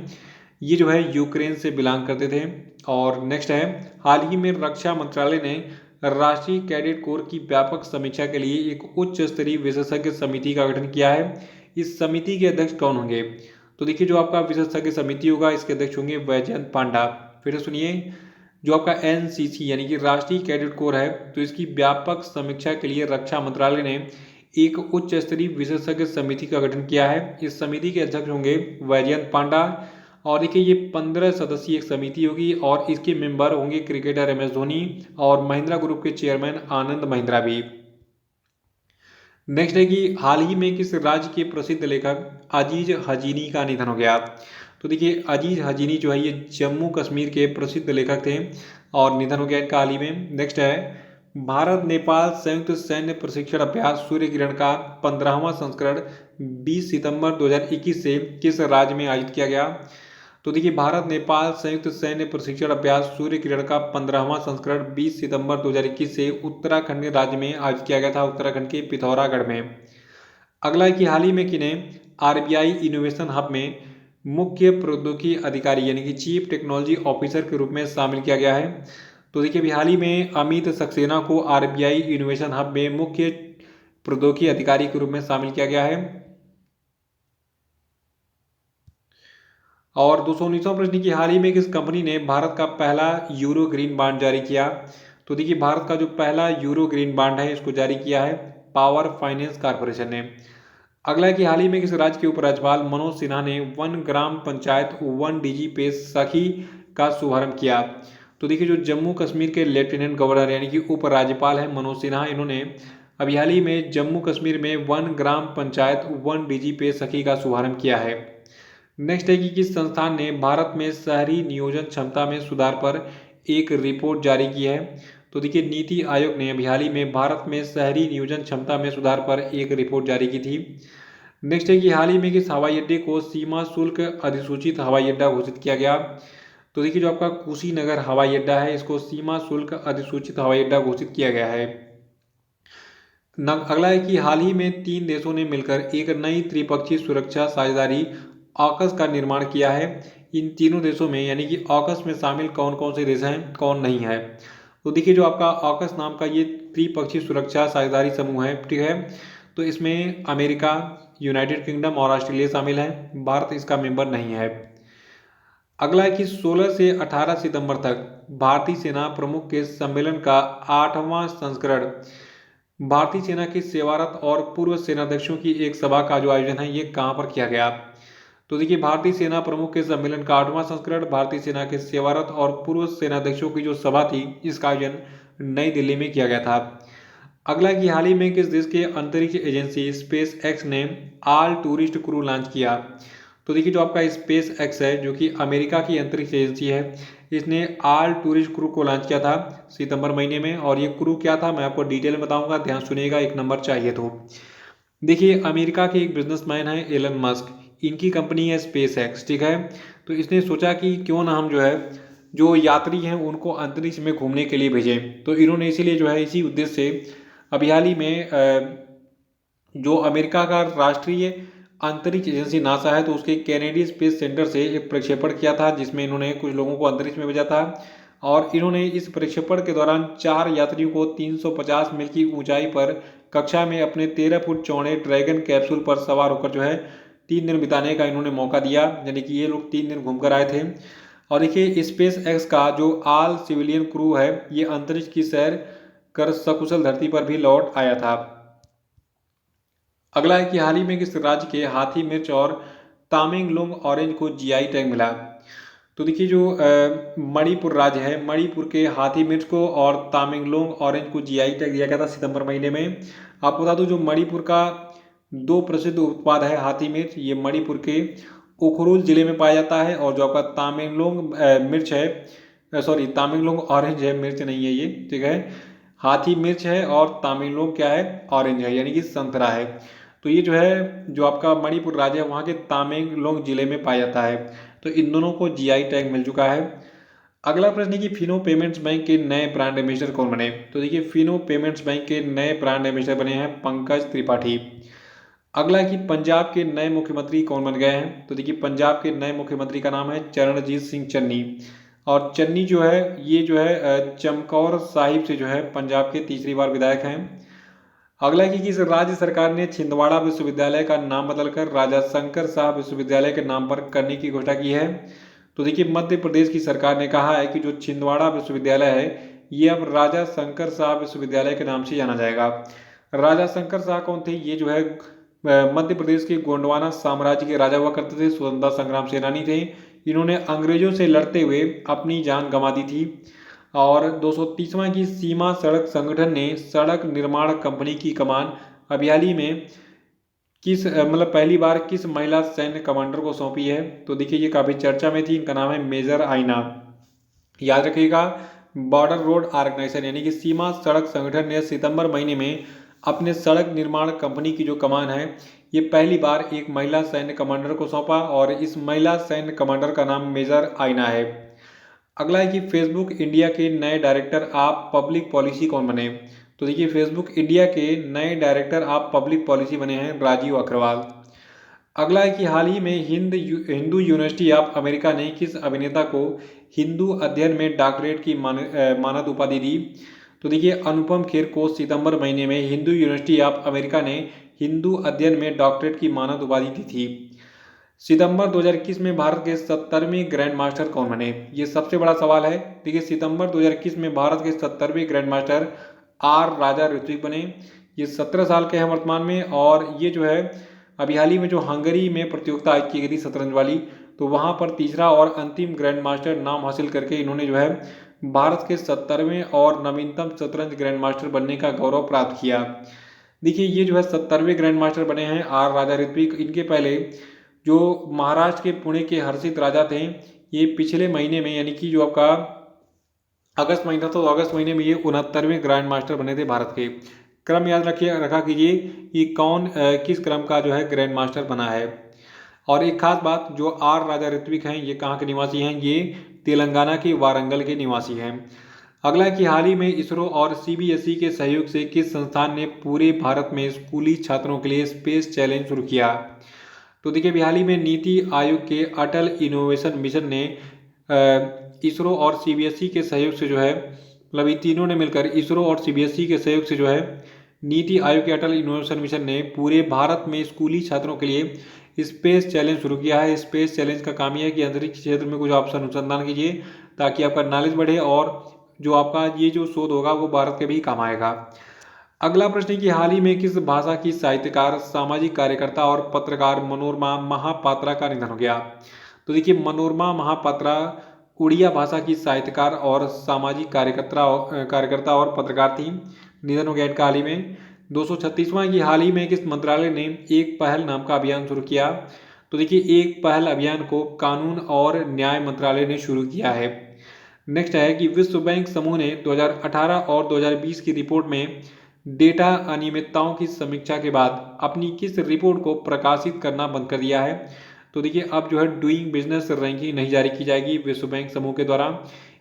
ये जो है यूक्रेन से बिलोंग करते थे। और नेक्स्ट है हाल ही में रक्षा मंत्रालय ने राष्ट्रीय कैडेट कोर की व्यापक समीक्षा के लिए एक उच्च स्तरीय विशेषज्ञ समिति का गठन किया है। इस समिति के अध्यक्ष कौन होंगे। तो देखिए जो आपका विशेषज्ञ समिति होगा इसके अध्यक्ष होंगे वैजयंत पांडा। फिर सुनिए जो आपका NCC यानी कि राष्ट्रीय कैडेट कोर है तो इसकी व्यापक समीक्षा के लिए रक्षा मंत्रालय ने एक उच्च स्तरीय विशेषज्ञ समिति का गठन किया है। इस समिति के अध्यक्ष होंगे वैजयंत पांडा। और देखिए ये 15 सदस्यीय एक समिति होगी और इसके मेंबर होंगे क्रिकेटर MS धोनी और महिंद्रा ग्रुप के चेयरमैन आनंद महिंद्रा भी। नेक्स्ट है कि हाल ही में किस राज्य के प्रसिद्ध लेखक अजीज हजीनी का निधन हो गया। तो देखिए अजीज हजीनी जो है ये जम्मू कश्मीर के प्रसिद्ध लेखक थे और निधन हो गया इनका हाल ही में। नेक्स्ट है भारत नेपाल संयुक्त सैन्य प्रशिक्षण अभ्यास सूर्य किरण का 15वां संस्करण 20 सितंबर 2021 से किस राज्य में आयोजित किया गया। तो देखिए भारत नेपाल संयुक्त सैन्य प्रशिक्षण अभ्यास सूर्य किरण का 15वां संस्करण 20 सितंबर 2021 से उत्तराखंड राज्य में आयोजित किया गया था, उत्तराखंड के पिथौरागढ़ में। अगला है कि हाल ही में किन्हें RBI इनोवेशन हब में मुख्य प्रौद्योगिकी अधिकारी यानी कि चीफ टेक्नोलॉजी ऑफिसर के रूप में शामिल किया गया है। तो देखिए अभी हाल ही में अमित सक्सेना को आरबीआई इनोवेशन हब में मुख्य प्रौद्योगिकी अधिकारी के रूप में शामिल किया गया है। और 219वां प्रश्न की हाल ही में किस कंपनी ने भारत का पहला यूरो ग्रीन बॉन्ड जारी किया? तो देखिए भारत का जो पहला यूरो ग्रीन बॉन्ड है इसको जारी किया है पावर फाइनेंस कॉर्पोरेशन ने। अगला है कि हाल ही में किस राज्य के उपराज्यपाल मनोज सिन्हा ने one gram panchayat one DG पे सखी का शुभारंभ किया? तो देखिए जो जम्मू कश्मीर के लेफ्टिनेंट गवर्नर यानी कि उपराज्यपाल है मनोज सिन्हा, इन्होंने अभी हाल ही में जम्मू कश्मीर में one gram panchayat one DG पे सखी का शुभारंभ किया है। नेक्स्ट है कि किस संस्थान ने भारत में शहरी नियोजन क्षमता में सुधार पर एक रिपोर्ट जारी की है? तो देखिए नीति आयोग ने अभी हाल ही में भारत में शहरी नियोजन क्षमता में सुधार पर एक रिपोर्ट जारी की थी। नेक्स्ट है कि हाल ही में किस हवाई अड्डे को सीमा शुल्क अधिसूचित हवाई अड्डा घोषित किया गया? तो देखिए जो आपका कुशीनगर हवाई अड्डा है इसको सीमा शुल्क अधिसूचित हवाई अड्डा घोषित किया गया है। अगला है कि हाल ही में 3 देशों ने मिलकर एक नई त्रिपक्षीय सुरक्षा साझेदारी ऑकस का निर्माण किया है। इन तीनों देशों में यानी कि ऑकस में शामिल कौन कौन से देश हैं, कौन नहीं है? तो देखिए जो आपका ऑकस नाम का ये त्रिपक्षीय सुरक्षा साझेदारी समूह है, ठीक है, तो इसमें अमेरिका, यूनाइटेड किंगडम और ऑस्ट्रेलिया शामिल है। भारत इसका मेंबर नहीं है। अगला है कि 16 से 18 सितंबर तक भारतीय सेना प्रमुख के सम्मेलन का 8वां संस्करण भारतीय सेना के सेवारत और पूर्व सेनाध्यक्षों की एक सभा का जो आयोजन है ये कहाँ पर किया गया? तो देखिए भारतीय सेना प्रमुख के सम्मेलन का 8वां संस्करण भारतीय सेना के सेवारत और पूर्व सेनाध्यक्षों की जो सभा थी इसका आयोजन नई दिल्ली में किया गया था। अगला कि हाल ही में किस देश के अंतरिक्ष एजेंसी स्पेस एक्स ने ऑल टूरिस्ट क्रू लॉन्च किया? तो देखिए जो आपका स्पेस एक्स है जो कि अमेरिका की अंतरिक्ष एजेंसी है, इसने ऑल टूरिस्ट क्रू को लॉन्च किया था सितंबर महीने में। और ये क्रू क्या था मैं आपको डिटेल में बताऊंगा, ध्यान सुनिएगा, एक नंबर चाहिए तो। देखिए अमेरिका के एक बिजनेसमैन है एलन मस्क, इनकी कंपनी है स्पेस एक्स, ठीक है। तो इसने सोचा कि क्यों ना हम जो है जो यात्री हैं उनको अंतरिक्ष में घूमने के लिए भेजें। तो इन्होंने इसीलिए जो है इसी उद्देश्य से अभी हाल ही में जो अमेरिका का राष्ट्रीय अंतरिक्ष एजेंसी नासा है तो उसके कैनेडी स्पेस सेंटर से एक प्रक्षेपण किया था जिसमें इन्होंने कुछ लोगों को अंतरिक्ष में भेजा था। और इन्होंने इस प्रक्षेपण के दौरान 4 यात्रियों को 350 मील की ऊंचाई पर कक्षा में अपने 13 फुट चौड़े ड्रैगन कैप्सूल पर सवार होकर जो है 3 दिन बिताने का इन्होंने मौका दिया, यानी कि ये लोग 3 दिन घूमकर आए थे। और देखिए स्पेस एक्स का जो ऑल सिविलियन क्रू है ये अंतरिक्ष की सैर कर सकुशल धरती पर भी लौट आया था। अगला है कि हाल ही में किस राज्य के हाथी मिर्च और तामेंगलोंग ऑरेंज को जीआई टैग मिला? तो देखिए जो मणिपुर राज्य है, मणिपुर के हाथी मिर्च को और तामेंगलोंग ऑरेंज को जीआई टैग दिया गया था सितंबर महीने में। आपको बता दूं जो मणिपुर का 2 प्रसिद्ध उत्पाद है हाथी मिर्च, ये मणिपुर के उखरुल जिले में पाया जाता है। और जो आपका तामेंगलोंग मिर्च है, सॉरी तामेंगलोंग ऑरेंज है, मिर्च नहीं है ये, ठीक है। हाथी मिर्च है और तामेंगलोंग क्या है, ऑरेंज है, यानी कि संतरा है। तो ये जो है जो आपका मणिपुर राज्य है वहाँ के तामेंगलोंग जिले में पाया जाता है। तो इन दोनों को जीआई टैग मिल चुका है। अगला प्रश्न है कि फिनो पेमेंट्स बैंक के नए ब्रांड एम्बेसडर कौन बने? तो देखिए फिनो पेमेंट्स बैंक के नए ब्रांड एम्बेसडर बने हैं पंकज त्रिपाठी। अगला है कि पंजाब के नए मुख्यमंत्री कौन बन गए हैं? तो देखिए पंजाब के नए मुख्यमंत्री का नाम है चरणजीत सिंह चन्नी। और चन्नी जो है ये जो है चमकौर साहिब से जो है पंजाब के तीसरी बार विधायक हैं। अगला है कि किस राज्य सरकार ने छिंदवाड़ा विश्वविद्यालय का नाम बदलकर राजा शंकर शाह विश्वविद्यालय के नाम पर करने की घोषणा की है? तो देखिए मध्य प्रदेश की सरकार ने कहा है कि जो छिंदवाड़ा विश्वविद्यालय है ये अब राजा शंकर शाह विश्वविद्यालय के नाम से जाना जाएगा। राजा शंकर शाह कौन थे? ये जो है मध्य प्रदेश के गोंडवाना साम्राज्य के राजा हुआ करते थे, स्वतंत्रता संग्राम सेनानी थे। इन्होंने अंग्रेजों से लड़ते हुए अपनी जान गंवा दी थी। और 230वां की सीमा सड़क संगठन ने सड़क निर्माण कंपनी की कमान अभी हाल ही में किस मतलब पहली बार किस महिला सैन्य कमांडर को सौंपी है? तो देखिए ये काफी चर्चा में थी, इनका नाम है मेजर आइना। याद रखिएगा बॉर्डर रोड ऑर्गेनाइजेशन यानी कि सीमा सड़क संगठन ने सितंबर महीने में अपने सड़क निर्माण कंपनी की जो कमान है ये पहली बार एक महिला सैन्य कमांडर को सौंपा और इस महिला सैन्य कमांडर का नाम मेजर आइना है। अगला है कि फेसबुक इंडिया के नए डायरेक्टर ऑफ पब्लिक पॉलिसी कौन बने? तो देखिए फेसबुक इंडिया के नए डायरेक्टर ऑफ पब्लिक पॉलिसी बने हैं राजीव अग्रवाल। अगला है कि हाल ही में हिंदू यूनिवर्सिटी ऑफ अमेरिका ने किस अभिनेता को हिंदू अध्ययन में डॉक्टरेट की मानद उपाधि दी। तो देखिए अनुपम खेर को सितंबर महीने में हिंदू यूनिवर्सिटी ऑफ अमेरिका ने हिंदू अध्ययन में डॉक्टरेट की मानद उपाधि दी थी। सितंबर 2021 में भारत के 70वें ग्रैंड मास्टर कौन बने, ये सबसे बड़ा सवाल है। देखिए सितंबर 2021 में भारत के 70वें ग्रैंड मास्टर आर राजा ऋत्विक बने। ये 17 साल के हैं वर्तमान में, और ये जो है अभी हाल ही में जो हंगरी में प्रतियोगिता आयोजित की गई थी शतरंज वाली, तो वहां पर तीसरा और अंतिम ग्रैंड मास्टर नाम हासिल करके इन्होंने जो है भारत के 70वें और नवीनतम शतरंज ग्रैंड मास्टर बनने का गौरव प्राप्त किया। देखिए ये जो है 70वें ग्रैंड मास्टर बने हैं आर राजा ऋत्विक। इनके पहले जो महाराष्ट्र के पुणे के हर्षित राजा थे, ये पिछले महीने में यानी कि जो आपका अगस्त महीना, तो अगस्त महीने में ये 69वें ग्रैंड मास्टर बने थे भारत के। क्रम याद रखा कीजिए कि कौन किस क्रम का जो है ग्रैंड मास्टर बना है। और एक खास बात, जो आर राजा ऋत्विक हैं ये कहाँ के निवासी हैं, ये तेलंगाना के वारंगल के निवासी हैं। अगला कि हाल ही में इसरो और सीबीएसई के सहयोग से किस संस्थान ने पूरे भारत में स्कूली छात्रों के लिए स्पेस चैलेंज शुरू किया। तो देखिए हाल ही में नीति आयोग के अटल इनोवेशन मिशन ने इसरो और सीबीएसई के सहयोग से जो है, मतलब ये तीनों ने मिलकर इसरो और सीबीएसई के सहयोग से जो है नीति आयोग के अटल इनोवेशन मिशन ने पूरे भारत में स्कूली छात्रों के लिए स्पेस चैलेंज शुरू किया है। स्पेस चैलेंज का काम यह है कि अंतरिक्ष क्षेत्र में कुछ आप अनुसंधान कीजिए ताकि आपका नॉलेज बढ़े और जो आपका ये जो शोध होगा वो भारत के भी काम आएगा। अगला प्रश्न है कि हाल ही में किस भाषा की साहित्यकार, सामाजिक कार्यकर्ता और पत्रकार मनोरमा महापात्रा का निधन हो गया। तो देखिए मनोरमा महापात्रा उड़िया भाषा की साहित्यकार और सामाजिक कार्यकर्ता और पत्रकार थी। निधन हो गया इनका हाल ही में। 236वां की हाल ही में किस मंत्रालय ने एक पहल नाम का अभियान शुरू किया। तो देखिए एक पहल अभियान को कानून और न्याय मंत्रालय ने शुरू किया है। नेक्स्ट है कि विश्व बैंक समूह ने 2018 और 2020 की रिपोर्ट में डेटा अनियमितताओं की समीक्षा के बाद अपनी किस रिपोर्ट को प्रकाशित करना बंद कर दिया है। तो देखिए अब जो है डूइंग बिजनेस रैंकिंग नहीं जारी की जाएगी विश्व बैंक समूह के द्वारा,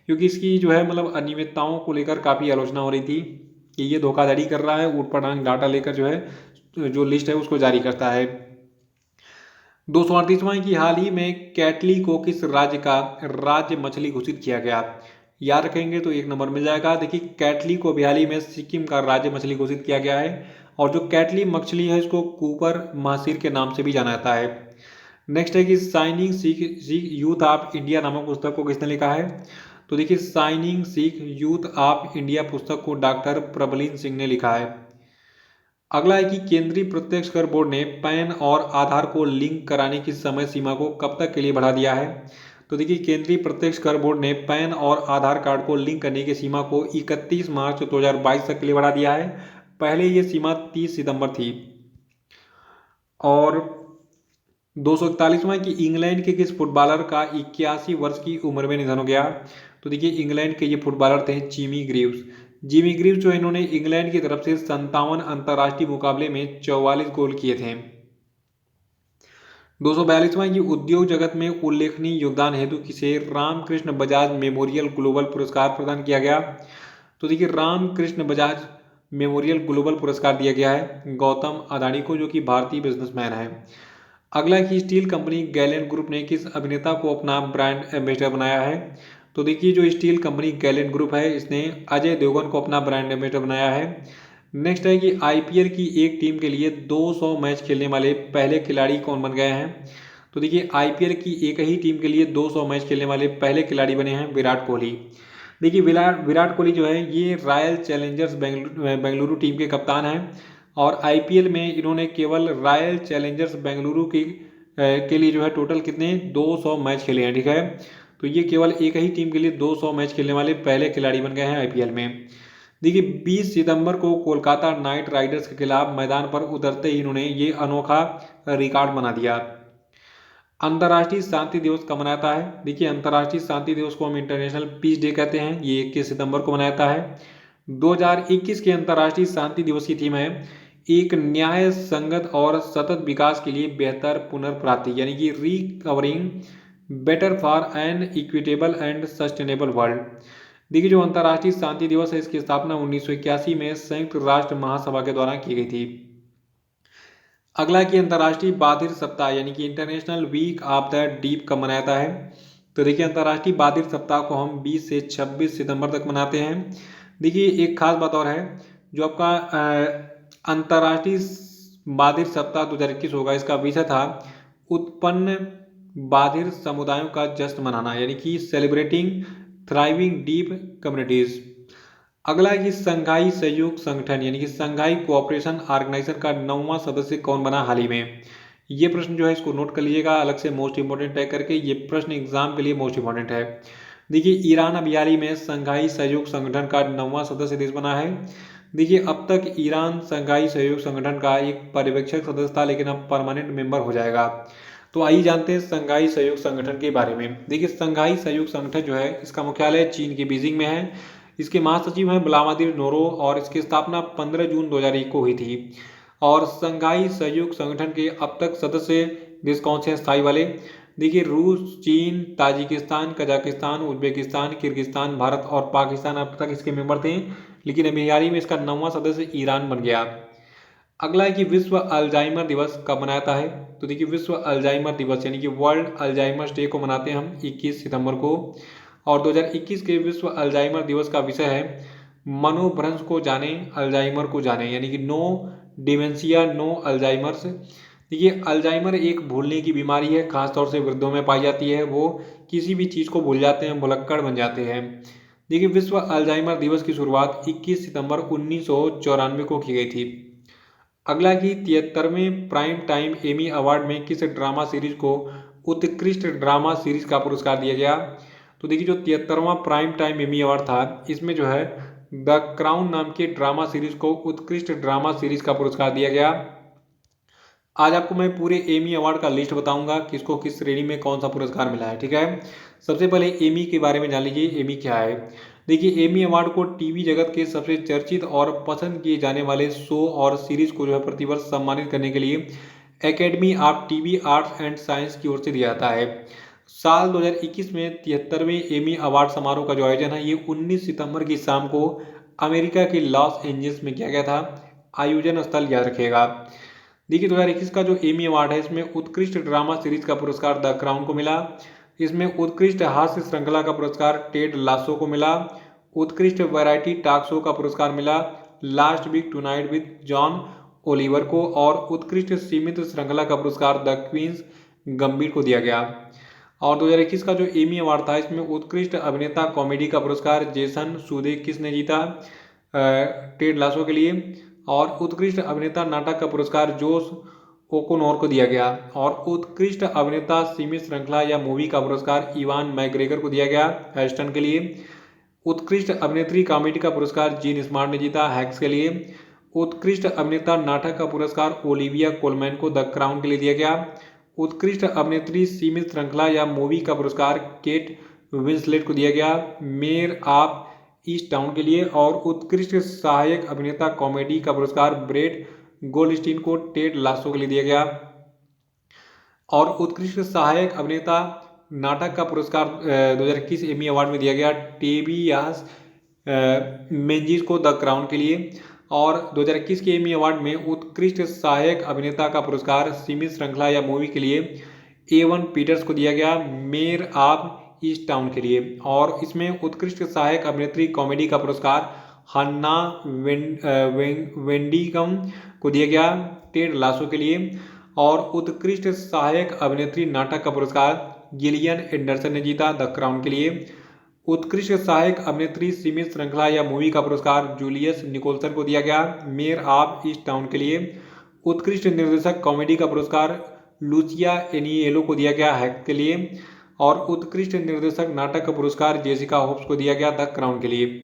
क्योंकि इसकी जो है मतलब अनियमितताओं को लेकर काफ़ी आलोचना हो रही थी कि ये धोखाधड़ी कर रहा है, ऊटपटांग डाटा लेकर जो है जो लिस्ट है उसको जारी करता है। 238वां की हाल ही में कैटली को किस राज्य का राज्य मछली घोषित किया गया। याद रखेंगे तो 1 नंबर मिल जाएगा। देखिए कैटली को हाल ही में सिक्किम का राज्य मछली घोषित किया गया है, और जो कैटली मछली है इसको कूपर महासीर के नाम से भी जाना जाता है। नेक्स्ट है कि साइनिंग सीख यूथ ऑफ इंडिया नामक पुस्तक को किसने लिखा है। तो देखिए साइनिंग सीख यूथ ऑफ इंडिया पुस्तक को डॉक्टर प्रबलीन सिंह ने लिखा है। अगला है कि केंद्रीय प्रत्यक्ष कर बोर्ड ने पैन और आधार को लिंक कराने की समय सीमा को कब तक के लिए बढ़ा दिया है। तो देखिए केंद्रीय प्रत्यक्ष कर बोर्ड ने पैन और आधार कार्ड को लिंक करने की सीमा को 31 मार्च 2022 तक के लिए बढ़ा दिया है। पहले ये सीमा 30 सितंबर थी। और 241वां कि इंग्लैंड के किस फुटबॉलर का 81 वर्ष की उम्र में निधन हो गया। तो देखिए इंग्लैंड के ये फुटबॉलर थे जिमी ग्रीव्स। जिमी ग्रीव्स जो इन्होंने इंग्लैंड की तरफ से 57 अंतर्राष्ट्रीय मुकाबले में 44 गोल किए थे। 242वां की उद्योग जगत में उल्लेखनीय योगदान हेतु किसे रामकृष्ण बजाज मेमोरियल ग्लोबल पुरस्कार प्रदान किया गया। तो देखिए रामकृष्ण बजाज मेमोरियल ग्लोबल पुरस्कार दिया गया है गौतम अदानी को, जो कि भारतीय बिजनेसमैन है। अगला की स्टील कंपनी गैलेंट ग्रुप ने किस अभिनेता को अपना ब्रांड एम्बेसडर बनाया है। तो देखिए जो स्टील कंपनी गैलेंट ग्रुप है इसने अजय देवगन को अपना ब्रांड एम्बेसडर बनाया है। नेक्स्ट है कि आईपीएल की एक टीम के लिए 200 मैच खेलने वाले पहले खिलाड़ी कौन बन गए हैं। तो देखिए आईपीएल की एक ही टीम के लिए 200 मैच खेलने वाले पहले खिलाड़ी बने हैं विराट कोहली। देखिए विराट कोहली जो है ये रॉयल चैलेंजर्स बेंगलुरु टीम के कप्तान हैं, और आईपीएल में इन्होंने केवल रॉयल चैलेंजर्स बेंगलुरु के लिए जो है टोटल कितने 200 मैच खेले हैं। ठीक है, तो ये केवल एक ही टीम के लिए 200 मैच खेलने वाले पहले खिलाड़ी बन गए हैं आईपीएल में। देखिए 20 सितंबर को कोलकाता नाइट राइडर्स के खिलाफ मैदान पर उतरते ही इन्होंने ये अनोखा रिकॉर्ड बना दिया। अंतर्राष्ट्रीय शांति दिवस कब मनाया जाता है। देखिए अंतर्राष्ट्रीय शांति दिवस को हम इंटरनेशनल पीस डे कहते हैं, ये 21 सितंबर को मनाया जाता है। 2021 के अंतर्राष्ट्रीय शांति दिवस की थीम है एक न्याय संगत और सतत विकास के लिए बेहतर पुनर्प्राप्ति, यानी कि recovering better for an equitable and sustainable world. देखिए जो अंतर्राष्ट्रीय शांति दिवस है इसकी स्थापना 1981 में संयुक्त राष्ट्र महासभा के द्वारा की गई थी। अगला कि अंतर्राष्ट्रीय बधिर सप्ताह यानी कि international week of the deaf कब मनाया जाता है। तो देखिए अंतर्राष्ट्रीय बधिर सप्ताह को हम 20 से 26 सितंबर तक मनाते हैं। देखिए एक खास बात और है, जो आपका अंतर्राष्ट्रीय बधिर सप्ताह 2021 होगा, इसका विषय था उत्पन्न बधिर समुदायों का जश्न मनाना, यानी कि सेलिब्रेटिंग थ्राइविंग डीप कम्युनिटीज। अगला है कि संघाई सहयोग संगठन यानी कि संघाई कोऑपरेशन ऑर्गेनाइजेशन का 9वां सदस्य कौन बना हाल ही में। ये प्रश्न जो है इसको नोट कर लीजिएगा अलग से मोस्ट इंपोर्टेंट टैग करके, ये प्रश्न एग्जाम के लिए मोस्ट इंपोर्टेंट है। देखिए ईरान अब हाल ही में संघाई सहयोग संगठन का 9वां सदस्य देश बना है। देखिए अब तक ईरान संघाई सहयोग संगठन का एक पर्यवेक्षक सदस्य था, लेकिन अब परमानेंट मेंबर हो जाएगा। तो आइए जानते हैं संघाई सहयोग संगठन के बारे में। देखिए संघाई सहयोग संगठन जो है इसका मुख्यालय चीन के बीजिंग में है। इसके महासचिव हैं व्लादिमीर नोरो और इसकी स्थापना 15 जून 2001 को हुई थी। और संघाई सहयोग संगठन के अब तक सदस्य देश कौन से हैं स्थायी वाले। देखिए रूस, चीन, Tajikistan, Kazakhstan, Uzbekistan, Kyrgyzstan, Bharat और पाकिस्तान अब तक इसके मेंबर थे, लेकिन अभी हाल ही में इसका 9वां सदस्य ईरान बन गया। अगला है कि विश्व अल्जाइमर दिवस कब मनाया जाता है। तो देखिए विश्व अल्जाइमर दिवस यानी कि वर्ल्ड अल्जाइमर डे को मनाते हैं हम 21 सितंबर को। और 2021 के विश्व अल्जाइमर दिवस का विषय है मनोभ्रंश को जाने, अल्जाइमर को जाने, यानी कि नो डिमेंशिया नो अल्जाइमर्स। देखिए अल्जाइमर एक भूलने की बीमारी है, खासतौर से वृद्धों में पाई जाती है। वो किसी भी चीज़ को भूल जाते हैं, भुलक्कड़ बन जाते हैं। देखिए विश्व अल्जाइमर दिवस की शुरुआत 21 सितंबर 1994 को की गई थी। अगला कि 73वें प्राइम टाइम एमी अवार्ड में किस ड्रामा सीरीज को उत्कृष्ट ड्रामा सीरीज का पुरस्कार दिया गया। तो देखिए जो 73वां प्राइम टाइम एमी अवार्ड था, इसमें जो है द क्राउन नाम के ड्रामा सीरीज को उत्कृष्ट ड्रामा सीरीज का पुरस्कार दिया गया। आज आपको मैं पूरे एमी अवार्ड का लिस्ट बताऊंगा किसको किस श्रेणी में कौन सा पुरस्कार मिला है, ठीक है। सबसे पहले एमी के बारे में जान लीजिए, एमी क्या है। देखिए एमी अवार्ड को टीवी जगत के सबसे चर्चित और पसंद किए जाने वाले शो और सीरीज को जो है प्रतिवर्ष सम्मानित करने के लिए academy of TV arts and science की ओर से दिया जाता है। साल 2021 में 73वें एमी अवार्ड समारोह का जो आयोजन है ये 19 सितंबर की शाम को अमेरिका के लॉस एंजल्स में किया गया था। आयोजन स्थल याद रखिएगा। देखिए 2021 का जो एमी अवार्ड है इसमें उत्कृष्ट ड्रामा सीरीज का पुरस्कार द क्राउन को मिला। इसमें उत्कृष्ट हास्य श्रृंखला का पुरस्कार टेड लासो को मिला। उत्कृष्ट वैरायटी टॉक शो का पुरस्कार मिला last week tonight with John Oliver को। और उत्कृष्ट सीमित श्रृंखला का पुरस्कार द क्वींस गंभीर को दिया गया। और 2021 का जो एमी अवार्ड था इसमें उत्कृष्ट अभिनेता कॉमेडी का पुरस्कार जेसन सुदेकिस ने जीता टेड लासो के लिए। और उत्कृष्ट अभिनेता नाटक का पुरस्कार जोश ओकोनोर को दिया गया। और उत्कृष्ट अभिनेता सीमित श्रृंखला या मूवी का पुरस्कार इवान मैग्रेगर को दिया गया हेस्टन के लिए। उत्कृष्ट अभिनेत्री कॉमेडी का पुरस्कार जीन स्मार्ट ने जीता हैक्स के लिए। उत्कृष्ट अभिनेता नाटक का पुरस्कार ओलिविया कोलमैन को द क्राउन के लिए दिया गया। उत्कृष्ट अभिनेत्री सीमित श्रृंखला या मूवी का पुरस्कार केट विंसलेट को दिया गया मेयर ऑफ ईस्ट टाउन के लिए। और उत्कृष्ट सहायक अभिनेता कॉमेडी का पुरस्कार ब्रेट गोल्डस्टीन को टेड लासो के लिए दिया गया। और उत्कृष्ट सहायक अभिनेता नाटक का पुरस्कार 2021 एमी अवार्ड में दिया गया टेबियास मेंजिस को द क्राउन के लिए। और 2021 के एमी अवार्ड में उत्कृष्ट सहायक अभिनेता का पुरस्कार सीमित श्रृंखला या मूवी के लिए एवन पीटर्स को दिया गया मेयर ऑफ ईस्ट टाउन के लिए। और इसमें उत्कृष्ट सहायक अभिनेत्री कॉमेडी का पुरस्कार हन्ना वेंडिगम को दिया गया टेड लासो के लिए। और उत्कृष्ट सहायक अभिनेत्री नाटक का पुरस्कार गिलियन एंडरसन ने जीता द क्राउन के लिए। उत्कृष्ट सहायक अभिनेत्री सीमित श्रृंखला या मूवी का पुरस्कार जूलियस निकोलसन को दिया गया मेयर ऑफ ईस्ट टाउन के लिए। उत्कृष्ट निर्देशक कॉमेडी का पुरस्कार लूसिया एनिएलो को दिया गया हैक के लिए। और उत्कृष्ट निर्देशक नाटक का पुरस्कार जेसिका होप्स को दिया गया द क्राउन के लिए।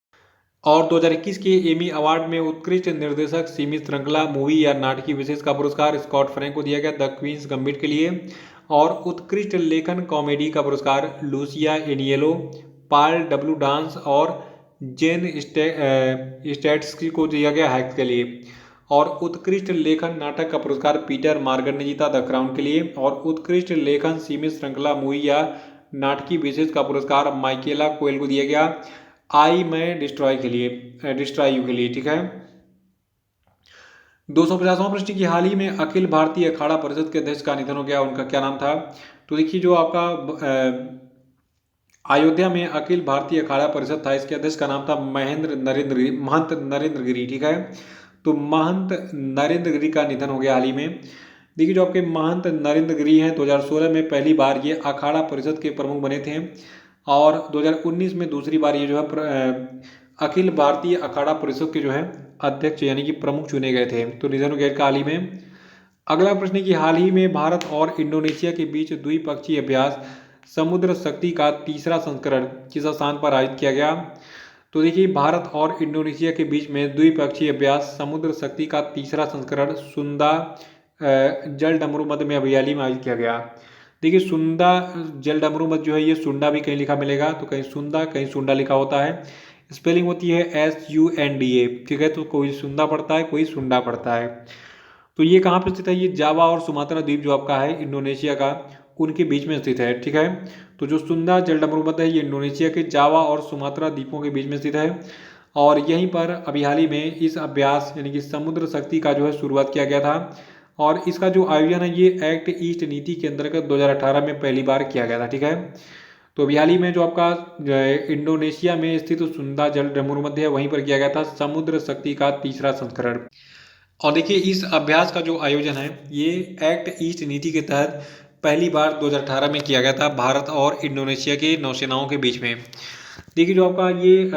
और 2021 के एमी अवार्ड में उत्कृष्ट निर्देशक सीमित श्रृंखला मूवी या नाटकीय विशेष का पुरस्कार स्कॉट फ्रैंक को दिया गया द क्वींस गम्बिट के लिए। और उत्कृष्ट लेखन कॉमेडी का पुरस्कार लूसिया एनिएलो, पॉल डब्ल्यू डांस और जेन स्टैट्सकी को दिया गया हैक्स के लिए। और उत्कृष्ट लेखन नाटक का पुरस्कार पीटर मार्गन ने जीता द क्राउन के लिए। और उत्कृष्ट लेखन सीमित श्रृंखला मूवी या नाटकीय विशेष का पुरस्कार माइकेला कोएल को दिया गया आई मैं डिस्ट्रॉय यू के लिए, ठीक है। 250वां प्रश्न की हाल ही में अखिल भारतीय अखाड़ा परिषद के अध्यक्ष का निधन हो गया, उनका क्या नाम था? तो देखिए जो आपका अयोध्या में अखिल भारतीय अखाड़ा परिषद था, इसके अध्यक्ष का नाम था महंत नरेंद्र गिरी। ठीक है, तो महंत नरेंद्र गिरी का निधन हो गया हाल ही में। देखिए जो आपके महंत नरेंद्र गिरी हैं 2016 में पहली बार ये अखाड़ा परिषद के प्रमुख बने थे और 2019 में दूसरी बार ये जो है अखिल भारतीय अखाड़ा परिषद के जो है अध्यक्ष यानी कि प्रमुख चुने गए थे। तो निधन हो गया हाल ही में। अगला प्रश्न है कि हाल ही में भारत और इंडोनेशिया के बीच द्विपक्षीय अभ्यास समुद्र शक्ति का तीसरा संस्करण किस स्थान पर आयोजित किया गया? तो देखिए भारत और इंडोनेशिया के बीच में द्विपक्षीय अभ्यास समुद्र शक्ति का तीसरा संस्करण सुंदा जल डमरू मध्य में अभी हाल ही में आयोजित किया गया। देखिए सुंदा जल डमरू मध्य जो है ये सुंडा भी कहीं लिखा मिलेगा, तो कहीं सुंदा कहीं सुंडा लिखा होता है। स्पेलिंग होती है SUNDA। ठीक है, तो कोई सुंदा पड़ता है कोई सुंडा पड़ता है। तो ये कहाँ पर स्थित है? ये जावा और सुमात्रा द्वीप जो आपका है इंडोनेशिया का, उनके बीच में स्थित है। ठीक है, तो जो सुंदा जल डमरू मध्य है ये इंडोनेशिया के जावा और सुमात्रा द्वीपों के बीच में स्थित है और यहीं पर अभी हाल ही में इस अभ्यास यानी कि समुद्र शक्ति का जो है शुरुआत किया गया था और इसका जो आयोजन है ये एक्ट ईस्ट नीति के अंतर्गत 2018 में पहली बार किया गया था। ठीक है, तो अभी हाल ही में जो आपका इंडोनेशिया में स्थित सुंदा जल डमरू मध्य है वहीं पर किया गया था समुद्र शक्ति का तीसरा संस्करण। और देखिए इस अभ्यास का जो आयोजन है ये एक्ट ईस्ट नीति के तहत पहली बार 2018 में किया गया था भारत और इंडोनेशिया के नौसेनाओं के बीच में। देखिए जो आपका ये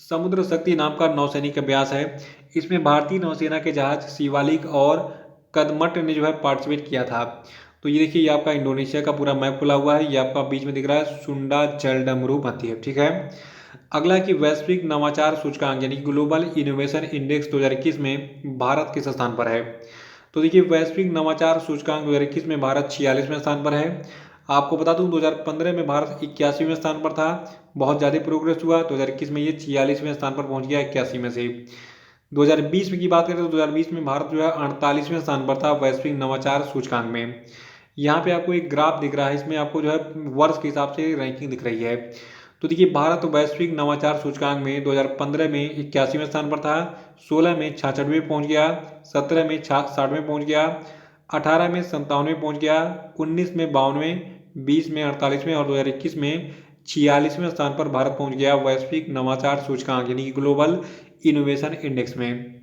समुद्र शक्ति नाम का नौसैनिक अभ्यास है, इसमें भारतीय नौसेना के जहाज शिवालिक और कदमट ने जो है पार्टिसिपेट किया था। तो ये देखिए ये आपका इंडोनेशिया का पूरा मैप खुला हुआ है, ये आपका बीच में दिख रहा है सुंडा जल डमरू मध्य। ठीक है, अगला कि वैश्विक नवाचार सूचकांक यानी ग्लोबल इनोवेशन इंडेक्स 2021 में भारत किस स्थान पर है? तो देखिए वैश्विक नवाचार सूचकांक 2021 में भारत 46वें स्थान पर है। आपको बता दूं 2015 में भारत 81वें स्थान पर था, बहुत ज़्यादा प्रोग्रेस हुआ। 2021 में ये 46वें स्थान पर पहुंच गया 81 में से। 2020 की बात करें तो 2020 में भारत जो है 48वें स्थान पर था वैश्विक नवाचार सूचकांक में। यहाँ पे आपको एक ग्राफ दिख रहा है, इसमें आपको जो है वर्ष के हिसाब से रैंकिंग दिख रही है। तो देखिए भारत वैश्विक नवाचार सूचकांक में 2015 में 81वें स्थान पर था, 16 में 66वें पहुंच गया, 17 में 60वें पहुंच गया, 18 में 57वें पहुंच गया, 19 में 52वें, 20 में 48वें और 2021 में 46वें स्थान पर भारत पहुंच गया वैश्विक नवाचार सूचकांक यानी कि ग्लोबल इनोवेशन इंडेक्स में।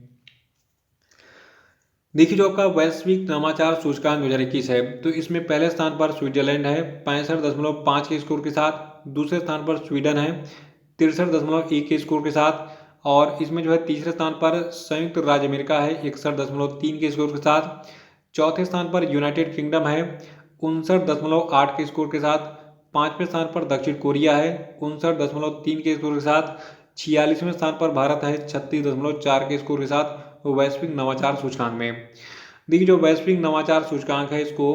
देखिए जो आपका वैश्विक नवाचार सूचकांक 2021 है तो इसमें पहले स्थान पर स्विट्जरलैंड है 65.5 के स्कोर के साथ, दूसरे स्थान पर स्वीडन है 63.1 के स्कोर के साथ और इसमें जो है तीसरे स्थान पर संयुक्त राज्य अमेरिका है 61.3 के स्कोर के साथ, चौथे स्थान पर यूनाइटेड किंगडम है 59.8 के स्कोर के साथ, पांचवें स्थान पर दक्षिण कोरिया है 59.3 के स्कोर के साथ, 46वें स्थान पर भारत है 36.4 के स्कोर के साथ वैश्विक नवाचार सूचकांक में। देखिए जो वैश्विक नवाचार सूचकांक है इसको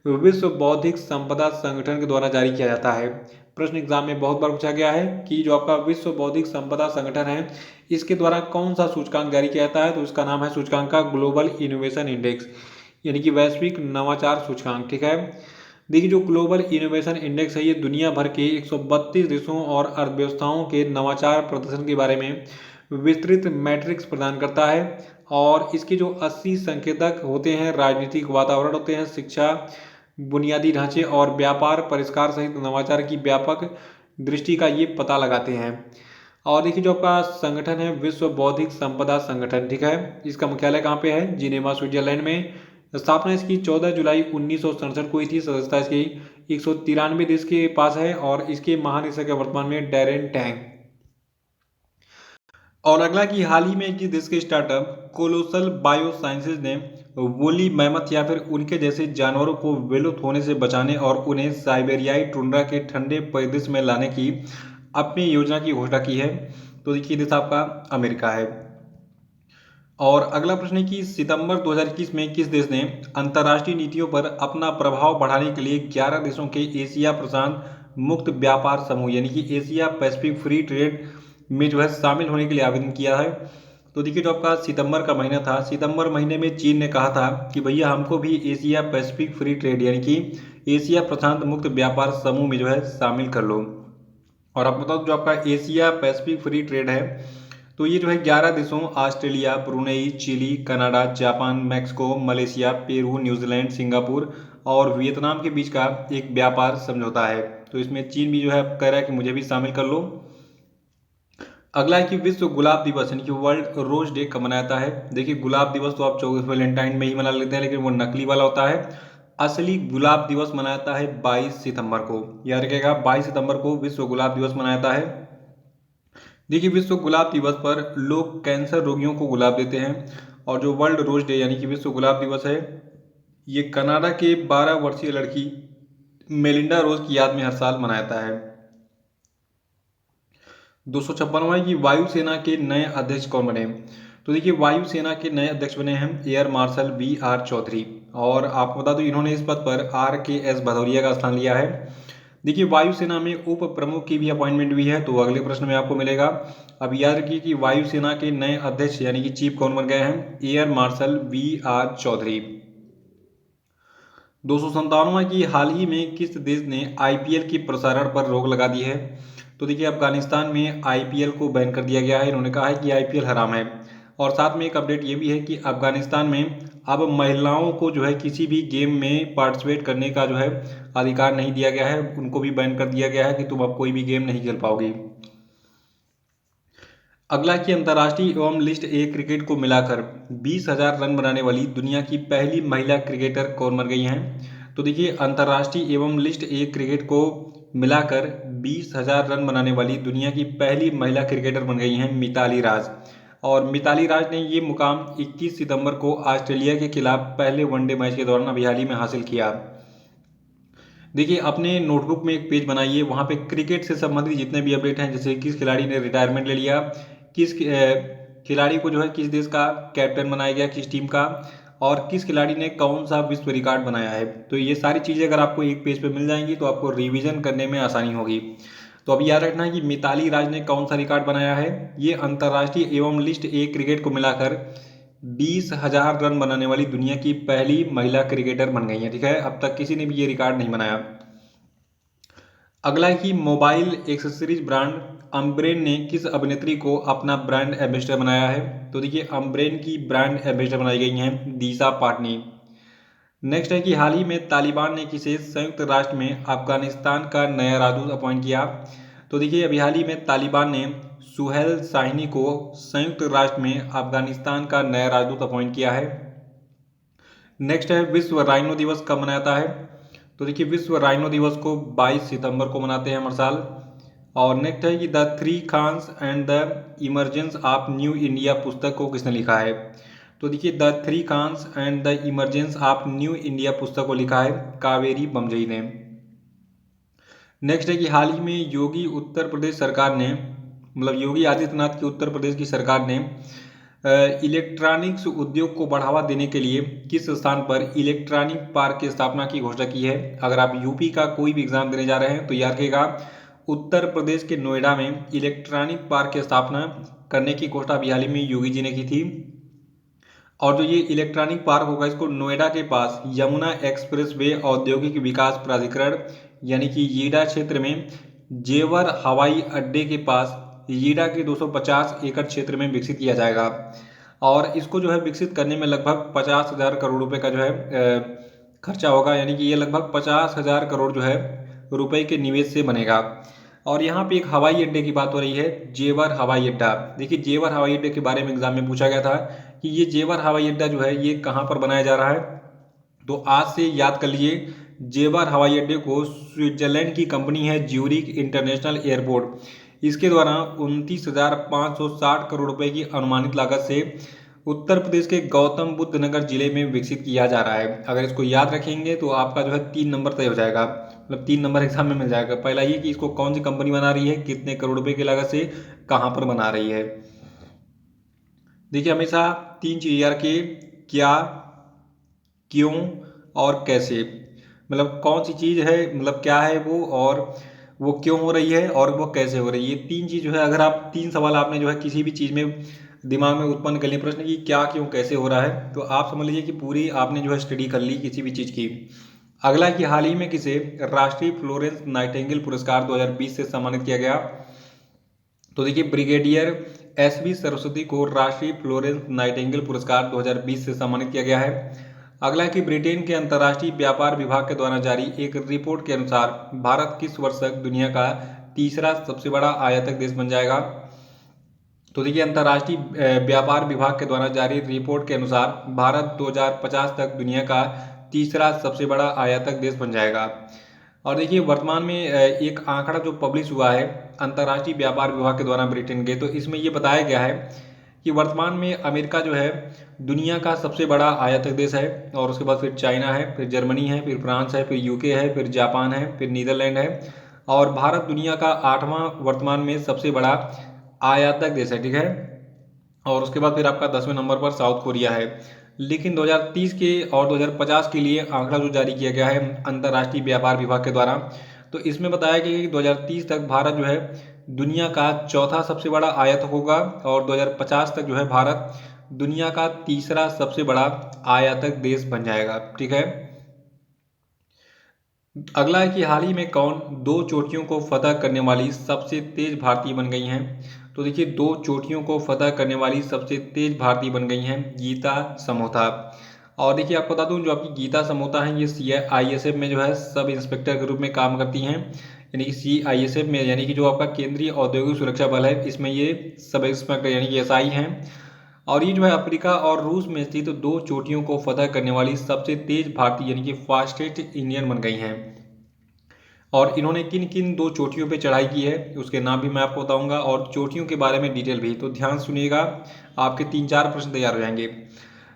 विश्व बौद्धिक संपदा संगठन के द्वारा जारी किया जाता है। प्रश्न एग्जाम में बहुत बार पूछा गया है कि जो आपका विश्व बौद्धिक संपदा संगठन है इसके द्वारा कौन सा सूचकांक जारी किया जाता है, तो इसका नाम है सूचकांक का ग्लोबल इनोवेशन इंडेक्स यानी कि वैश्विक नवाचार सूचकांक। ठीक है, देखिए जो ग्लोबल इनोवेशन इंडेक्स है ये दुनिया भर के 132 देशों और अर्थव्यवस्थाओं के नवाचार प्रदर्शन के बारे में विस्तृत मैट्रिक्स प्रदान करता है और इसके जो 80 संकेतक होते हैं राजनीतिक वातावरण होते हैं, शिक्षा, बुनियादी ढांचे और व्यापार परिष्कार सहित नवाचार की व्यापक दृष्टि का ये पता लगाते हैं। और देखिए जो आपका संगठन है विश्व बौद्धिक संपदा संगठन, ठीक है, इसका मुख्यालय कहाँ पे है? जिनेवा स्विट्जरलैंड में। स्थापना इसकी 14 जुलाई 1967 को हुई थी। सदस्यता इसकी 193 देश के पास है और इसके महानिदेशक है वर्तमान में डैरेन टैंग। और अगला कि हाल ही में किस देश के स्टार्टअप कोलोसल बायोसाइंसेज ने वोली मैमथ या फिर उनके जैसे जानवरों को विलुप्त होने से बचाने और उन्हें साइबेरियाई टुंड्रा के ठंडे परिदृश्य में लाने की अपनी योजना की घोषणा की है? तो देखिए देश आपका अमेरिका है। और अगला प्रश्न है कि सितंबर 2021 में किस देश ने अंतर्राष्ट्रीय नीतियों पर अपना प्रभाव बढ़ाने के लिए 11 देशों के एशिया प्रशांत मुक्त व्यापार समूह यानी कि एशिया पैसिफिक फ्री ट्रेड में जो है शामिल होने के लिए आवेदन किया है? तो देखिए जो आपका सितंबर का महीना था, सितंबर महीने में चीन ने कहा था कि भैया हमको भी एशिया पैसिफिक फ्री ट्रेड यानी कि एशिया प्रशांत मुक्त व्यापार समूह में जो है शामिल कर लो। और आप बताओ जो आपका एशिया पैसिफिक फ्री ट्रेड है तो ये जो है 11 देशों Australia, Brunei, Chile, Canada, Japan, Mexico, Malaysia, Peru, New Zealand, Singapore और वियतनाम के बीच का एक व्यापार समझौता है। तो इसमें चीन भी जो है कह रहा है कि मुझे भी शामिल कर लो। अगला है कि विश्व गुलाब दिवस यानी कि वर्ल्ड रोज डे कब मनाया जाता है। देखिए गुलाब दिवस तो आप 24 वैलेंटाइन में ही मना लेते हैं, लेकिन वो नकली वाला होता है। असली गुलाब दिवस मनाया जाता है 22 सितंबर को। याद रखिएगा 22 सितंबर को विश्व गुलाब दिवस मनाया जाता है। देखिए विश्व गुलाब दिवस पर लोग कैंसर रोगियों को गुलाब देते हैं। और जो वर्ल्ड रोज डे यानी कि विश्व गुलाब दिवस है, ये कनाडा के 12 वर्षीय लड़की मेलिंडा रोज की याद में हर साल मनाया जाता है। 256वां कि वायुसेना के नए अध्यक्ष कौन बने। तो देखिए वायुसेना के नए अध्यक्ष बने हैं एयर मार्शल VR चौधरी। और आपको बता दूं इन्होंने इस पद पर RKS भदौरिया का स्थान लिया है। देखिए वायुसेना में उप प्रमुख की भी अपॉइंटमेंट हुई है, तो अगले प्रश्न में आपको मिलेगा। अब याद रखिए कि वायुसेना के नए अध्यक्ष यानी कि चीफ कौन बन गए हैं, एयर मार्शल VR चौधरी। 257वां की हाल ही में किस देश ने IPL की प्रसारण पर रोक लगा दी है। तो देखिए अफगानिस्तान में IPL को बैन कर दिया गया है। इन्होंने कहा है कि IPL हराम है। और साथ में एक अपडेट ये भी है कि अफगानिस्तान में अब महिलाओं को जो है किसी भी गेम में पार्टिसिपेट करने का जो है अधिकार नहीं दिया गया है। उनको भी बैन कर दिया गया है कि तुम अब कोई भी गेम नहीं खेल पाओगी। अगला कि अंतर्राष्ट्रीय एवं लिस्ट ए क्रिकेट को मिलाकर 20,000 रन बनाने वाली दुनिया की पहली महिला क्रिकेटर कौन बन गई हैं। तो देखिए अंतर्राष्ट्रीय एवं लिस्ट ए क्रिकेट को मिलाकर 20,000 रन बनाने वाली दुनिया की पहली महिला क्रिकेटर बन गई हैं मिताली राज। और मिताली राज ने ये मुकाम 21 सितंबर को ऑस्ट्रेलिया के खिलाफ पहले वनडे मैच के दौरान अभी हाल ही में हासिल किया। देखिए अपने नोटबुक में एक पेज बनाइए, वहाँ पे क्रिकेट से संबंधित जितने भी अपडेट हैं, जैसे किस खिलाड़ी ने रिटायरमेंट ले लिया, किस खिलाड़ी को जो है किस देश का कैप्टन बनाया गया, किस टीम का, और किस खिलाड़ी ने कौन सा विश्व रिकॉर्ड बनाया है। तो ये सारी चीज़ें अगर आपको एक पेज पे मिल जाएंगी तो आपको रिवीजन करने में आसानी होगी। तो अभी याद रखना है कि मिताली राज ने कौन सा रिकॉर्ड बनाया है। ये अंतर्राष्ट्रीय एवं लिस्ट ए क्रिकेट को मिलाकर 20,000 रन बनाने वाली दुनिया की पहली महिला क्रिकेटर बन गई है। ठीक है, अब तक किसी ने भी ये रिकॉर्ड नहीं बनाया। अगला है कि मोबाइल एक्सेसरीज ब्रांड अम्ब्रेन ने किस अभिनेत्री को अपना ब्रांड एम्बेसडर बनाया है। तो देखिए अम्ब्रेन की ब्रांड एम्बेसडर बनाई गई हैं दिशा पाटनी। नेक्स्ट है कि हाल ही में तालिबान ने किसे संयुक्त राष्ट्र में अफगानिस्तान का नया राजदूत अपॉइंट किया। तो देखिए अभी हाल ही में तालिबान ने सुहेल शाहिनी को संयुक्त राष्ट्र में अफगानिस्तान का नया राजदूत अपॉइंट किया है। नेक्स्ट है विश्व राइनो दिवस कब मनाया जाता है। तो देखिए विश्व राइनो दिवस को 22 सितंबर को मनाते हैं हर साल। और नेक्स्ट है कि the three Khans and the emergence of new India पुस्तक को किसने लिखा है। तो देखिए the three Khans and the emergence of new India पुस्तक को लिखा है कावेरी बमजई ने। नेक्स्ट है कि हाल ही में योगी उत्तर प्रदेश सरकार ने, मतलब योगी आदित्यनाथ की उत्तर प्रदेश की सरकार ने इलेक्ट्रॉनिक्स उद्योग को बढ़ावा देने के लिए किस स्थान पर इलेक्ट्रॉनिक पार्क की स्थापना की घोषणा की है। अगर आप यूपी का कोई भी एग्जाम देने जा रहे हैं तो याद रखिएगा उत्तर प्रदेश के नोएडा में इलेक्ट्रॉनिक पार्क की स्थापना करने की घोषणा अभी हाल ही में योगी जी ने की थी। और जो ये इलेक्ट्रॉनिक पार्क होगा इसको नोएडा के पास यमुना एक्सप्रेसवे औद्योगिक विकास प्राधिकरण यानी कि यीडा क्षेत्र में जेवर हवाई अड्डे के पास यीडा के 250 एकड़ क्षेत्र में विकसित किया जाएगा। और इसको जो है विकसित करने में लगभग 50,000 करोड़ रुपए का जो है खर्चा होगा, यानी कि ये लगभग 50,000 करोड़ जो है रुपए के निवेश से बनेगा। और यहाँ पे एक हवाई अड्डे की बात हो रही है, जेवर हवाई अड्डा। देखिए जेवर हवाई अड्डे के बारे में एग्जाम में पूछा गया था कि ये जेवर हवाई अड्डा जो है ये कहाँ पर बनाया जा रहा है। तो आज से याद कर लीजिए जेवर हवाई अड्डे को स्विट्जरलैंड की कंपनी है ज्यूरिक इंटरनेशनल एयरपोर्ट, इसके द्वारा 29,560 करोड़ रुपए की अनुमानित लागत से उत्तर प्रदेश के गौतम बुद्ध नगर जिले में विकसित किया जा रहा है। अगर इसको याद रखेंगे तो आपका जो है 3 नंबर तय हो जाएगा, मतलब 3 नंबर एग्जाम में मिल जाएगा। पहला ये कि इसको कौन सी कंपनी बना रही है, कितने करोड़ रुपए की लागत से, कहाँ पर बना रही है। देखिए हमेशा 3 चीज यार के क्या, क्यों और कैसे, मतलब कौन सी चीज़ है, मतलब क्या है वो, और वो क्यों हो रही है और वो कैसे हो रही है। ये 3 चीज़ जो है अगर आप 3 सवाल आपने जो है किसी भी चीज़ में दिमाग में उत्पन्न कर लिए प्रश्न की क्या क्यों कैसे हो रहा है, तो आप समझ लीजिए कि पूरी आपने जो है स्टडी कर ली किसी भी चीज़ की। अगला कि हाल ही में किसे राष्ट्रीय फ्लोरेंस नाइटिंगेल पुरस्कार 2020 से सम्मानित किया गया। तो देखिए ब्रिगेडियर SV सरस्वती को राष्ट्रीय फ्लोरेंस नाइटिंगेल पुरस्कार 2020 से सम्मानित किया गया है। अगला है कि ब्रिटेन के अंतर्राष्ट्रीय व्यापार विभाग के द्वारा जारी एक रिपोर्ट के अनुसार भारत किस वर्ष तक दुनिया का तीसरा सबसे बड़ा आयातक देश बन जाएगा। तो देखिए, अंतर्राष्ट्रीय व्यापार विभाग के द्वारा जारी रिपोर्ट के अनुसार भारत 2050 तक दुनिया का तीसरा सबसे बड़ा आयातक देश बन जाएगा। और देखिए, वर्तमान में एक आंकड़ा जो पब्लिश हुआ है अंतर्राष्ट्रीय व्यापार विभाग के द्वारा ब्रिटेन के, तो इसमें ये बताया गया है कि वर्तमान में अमेरिका जो है दुनिया का सबसे बड़ा आयातक देश है, और उसके बाद फिर चाइना है, फिर जर्मनी है, फिर फ्रांस है, फिर यूके है, फिर जापान है, फिर नीदरलैंड है, और भारत दुनिया का 8वां वर्तमान में सबसे बड़ा आयातक देश है। ठीक है, और उसके बाद फिर आपका 10वें नंबर पर साउथ कोरिया है। लेकिन 2030 के और 2050 के लिए आंकड़ा जो जारी किया गया है अंतर्राष्ट्रीय व्यापार विभाग के द्वारा, तो इसमें बताया गया कि 2030 तक भारत जो है दुनिया का चौथा सबसे बड़ा आयातक होगा, और 2050 तक जो है भारत दुनिया का तीसरा सबसे बड़ा आयातक देश बन जाएगा। ठीक है, अगला है कि हाल ही में कौन 2 चोटियों को फतह करने वाली सबसे तेज भारतीय बन गई हैं। तो देखिए, 2 चोटियों को फतह करने वाली सबसे तेज भारतीय बन गई हैं गीता समोता। और देखिए, आपको बता दूं, जो आपकी गीता समोता हैं ये CISF में जो है सब इंस्पेक्टर के रूप में काम करती हैं, यानी कि CISF में, यानी कि जो आपका केंद्रीय औद्योगिक सुरक्षा बल है, इसमें ये सब इंस्पेक्टर यानी कि SI हैं। और ये जो है अफ्रीका और रूस में स्थित 2 चोटियों को फतह करने वाली सबसे तेज भारतीय यानी कि फास्टेस्ट इंडियन बन गई हैं। और इन्होंने किन किन 2 चोटियों पे चढ़ाई की है उसके नाम भी मैं आपको बताऊंगा, और चोटियों के बारे में डिटेल भी। तो ध्यान सुनिएगा, आपके 3-4 प्रश्न तैयार हो जाएंगे।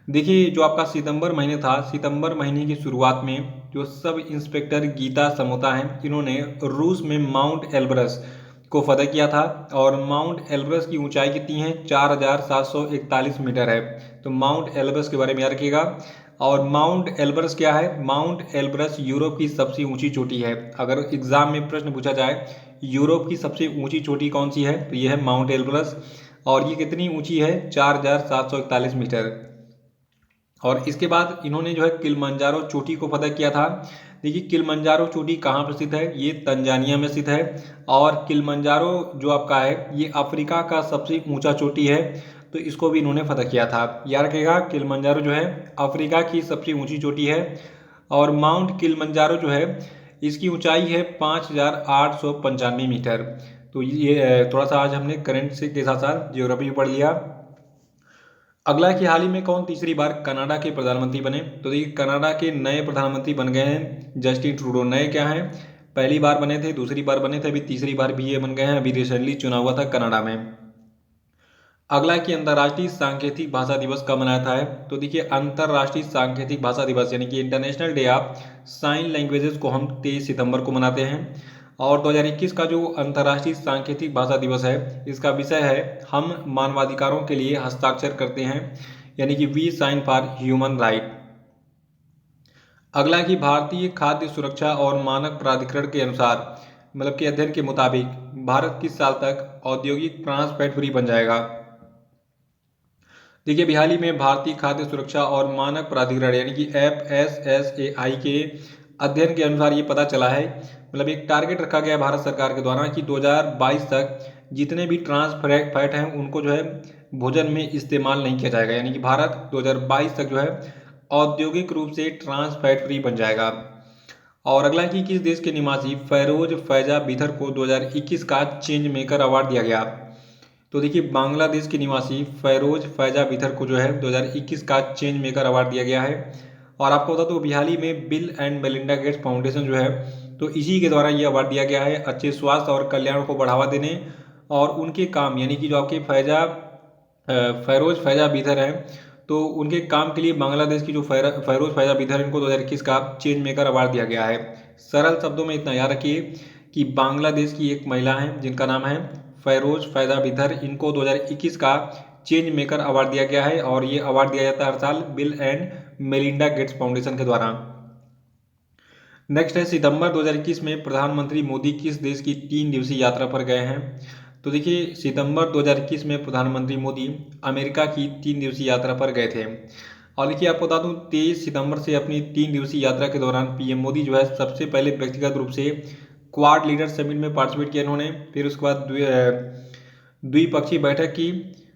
देखिए, जो आपका सितंबर महीने था, सितंबर महीने की शुरुआत में जो सब इंस्पेक्टर गीता समोता हैं, इन्होंने रूस में माउंट एल्ब्रस को फतह किया था। और माउंट एल्ब्रस की ऊंचाई कितनी है? 4741 मीटर है। तो माउंट एल्ब्रस के बारे में याद रखिएगा। और माउंट एल्ब्रस क्या है? माउंट एल्ब्रस यूरोप की सबसे ऊंची चोटी है। अगर एग्जाम में प्रश्न पूछा जाए यूरोप की सबसे ऊंची चोटी कौन सी है, तो यह है माउंट एल्ब्रस। और ये कितनी ऊंची है? 4741 मीटर। और इसके बाद इन्होंने जो है किलिमंजारो चोटी को फतह किया था। देखिए, किलिमंजारो चोटी कहाँ पर स्थित है? ये तंजानिया में स्थित है। और किलिमंजारो जो आपका है ये अफ्रीका का सबसे ऊंचा चोटी है, तो इसको भी इन्होंने फतह किया था। याद रखिएगा, किलिमंजारो जो है अफ्रीका की सबसे ऊंची चोटी है। और माउंट किलिमंजारो जो है इसकी ऊंचाई है 5895 मीटर। तो ये थोड़ा सा आज हमने करंट से के साथ साथ ज्योग्राफी पढ़ लिया। अगला कि हाल ही में कौन तीसरी बार कनाडा के प्रधानमंत्री बने। तो देखिए, कनाडा के नए प्रधानमंत्री बन गए हैं जस्टिन ट्रूडो। नए क्या हैं? पहली बार बने थे, दूसरी बार बने थे, अभी तीसरी बार भी ये बन गए हैं। अभी रिसेंटली चुनाव हुआ था कनाडा में। अगला कि अंतर्राष्ट्रीय सांकेतिक भाषा दिवस कब मनाया है। तो देखिए, अंतर्राष्ट्रीय सांकेतिक भाषा दिवस यानी कि international day of sine languages को हम 23 सितंबर को मनाते हैं। और 2021 का जो अंतर्राष्ट्रीय सांकेतिक भाषा दिवस है, इसका विषय है हम मानवाधिकारों के लिए हस्ताक्षर करते हैं, यानी कि we sign for human right. अगला कि भारतीय खाद्य सुरक्षा और मानक प्राधिकरण के अनुसार, मतलब कि अध्ययन के मुताबिक, भारत किस साल तक औद्योगिक ट्रांस फैट फ्री बन जाएगा। देखिए, अभी हाल ही में भारतीय खाद्य सुरक्षा और मानक प्राधिकरण यानी कि FSSAI के अध्ययन के अनुसार ये पता चला है, मतलब एक टारगेट रखा गया है भारत सरकार के द्वारा कि 2022 तक जितने भी ट्रांस फैट हैं उनको जो है भोजन में इस्तेमाल नहीं किया जाएगा, यानी कि भारत 2022 तक जो है औद्योगिक रूप से ट्रांस फैट फ्री बन जाएगा। और अगला कि किस देश के निवासी फैरोज फैजा बिथर को 2021 का चेंज मेकर अवार्ड दिया गया। तो देखिए, बांग्लादेश के निवासी फैरोज फैजा बिथर को जो है 2021 का चेंज मेकर अवार्ड दिया गया है। और आपको बता दो, बिहाली में bill and Melinda Gates foundation जो है, तो इसी के द्वारा ये अवार्ड दिया गया है अच्छे स्वास्थ्य और कल्याण को बढ़ावा देने और उनके काम, यानी कि जो आपके फैरोज फैजा बिथर हैं, तो उनके काम के लिए बांग्लादेश की जो फैरोज फैजा बिथर, इनको 2021 का चेंज मेकर अवार्ड दिया गया है। सरल शब्दों में इतना याद रखिए कि बांग्लादेश की एक महिला है जिनका नाम है फैरोज फैजा बिथर, इनको 2021 का चेंज मेकर अवार्ड दिया गया है। और ये अवार्ड दिया जाता है हर साल bill and Melinda Gates foundation के द्वारा। नेक्स्ट है, सितंबर 2021 में प्रधानमंत्री मोदी किस देश की 3 दिवसीय यात्रा पर गए हैं। तो देखिए, सितंबर 2021 में प्रधानमंत्री मोदी अमेरिका की 3 दिवसीय यात्रा पर गए थे। और देखिए, आपको बता दूं, 23 सितंबर से अपनी 3 दिवसीय यात्रा के दौरान पीएम मोदी जो है सबसे पहले व्यक्तिगत रूप से क्वाड लीडर समिट में पार्टिसिपेट किया इन्होंने। फिर उसके बाद द्विपक्षीय बैठक की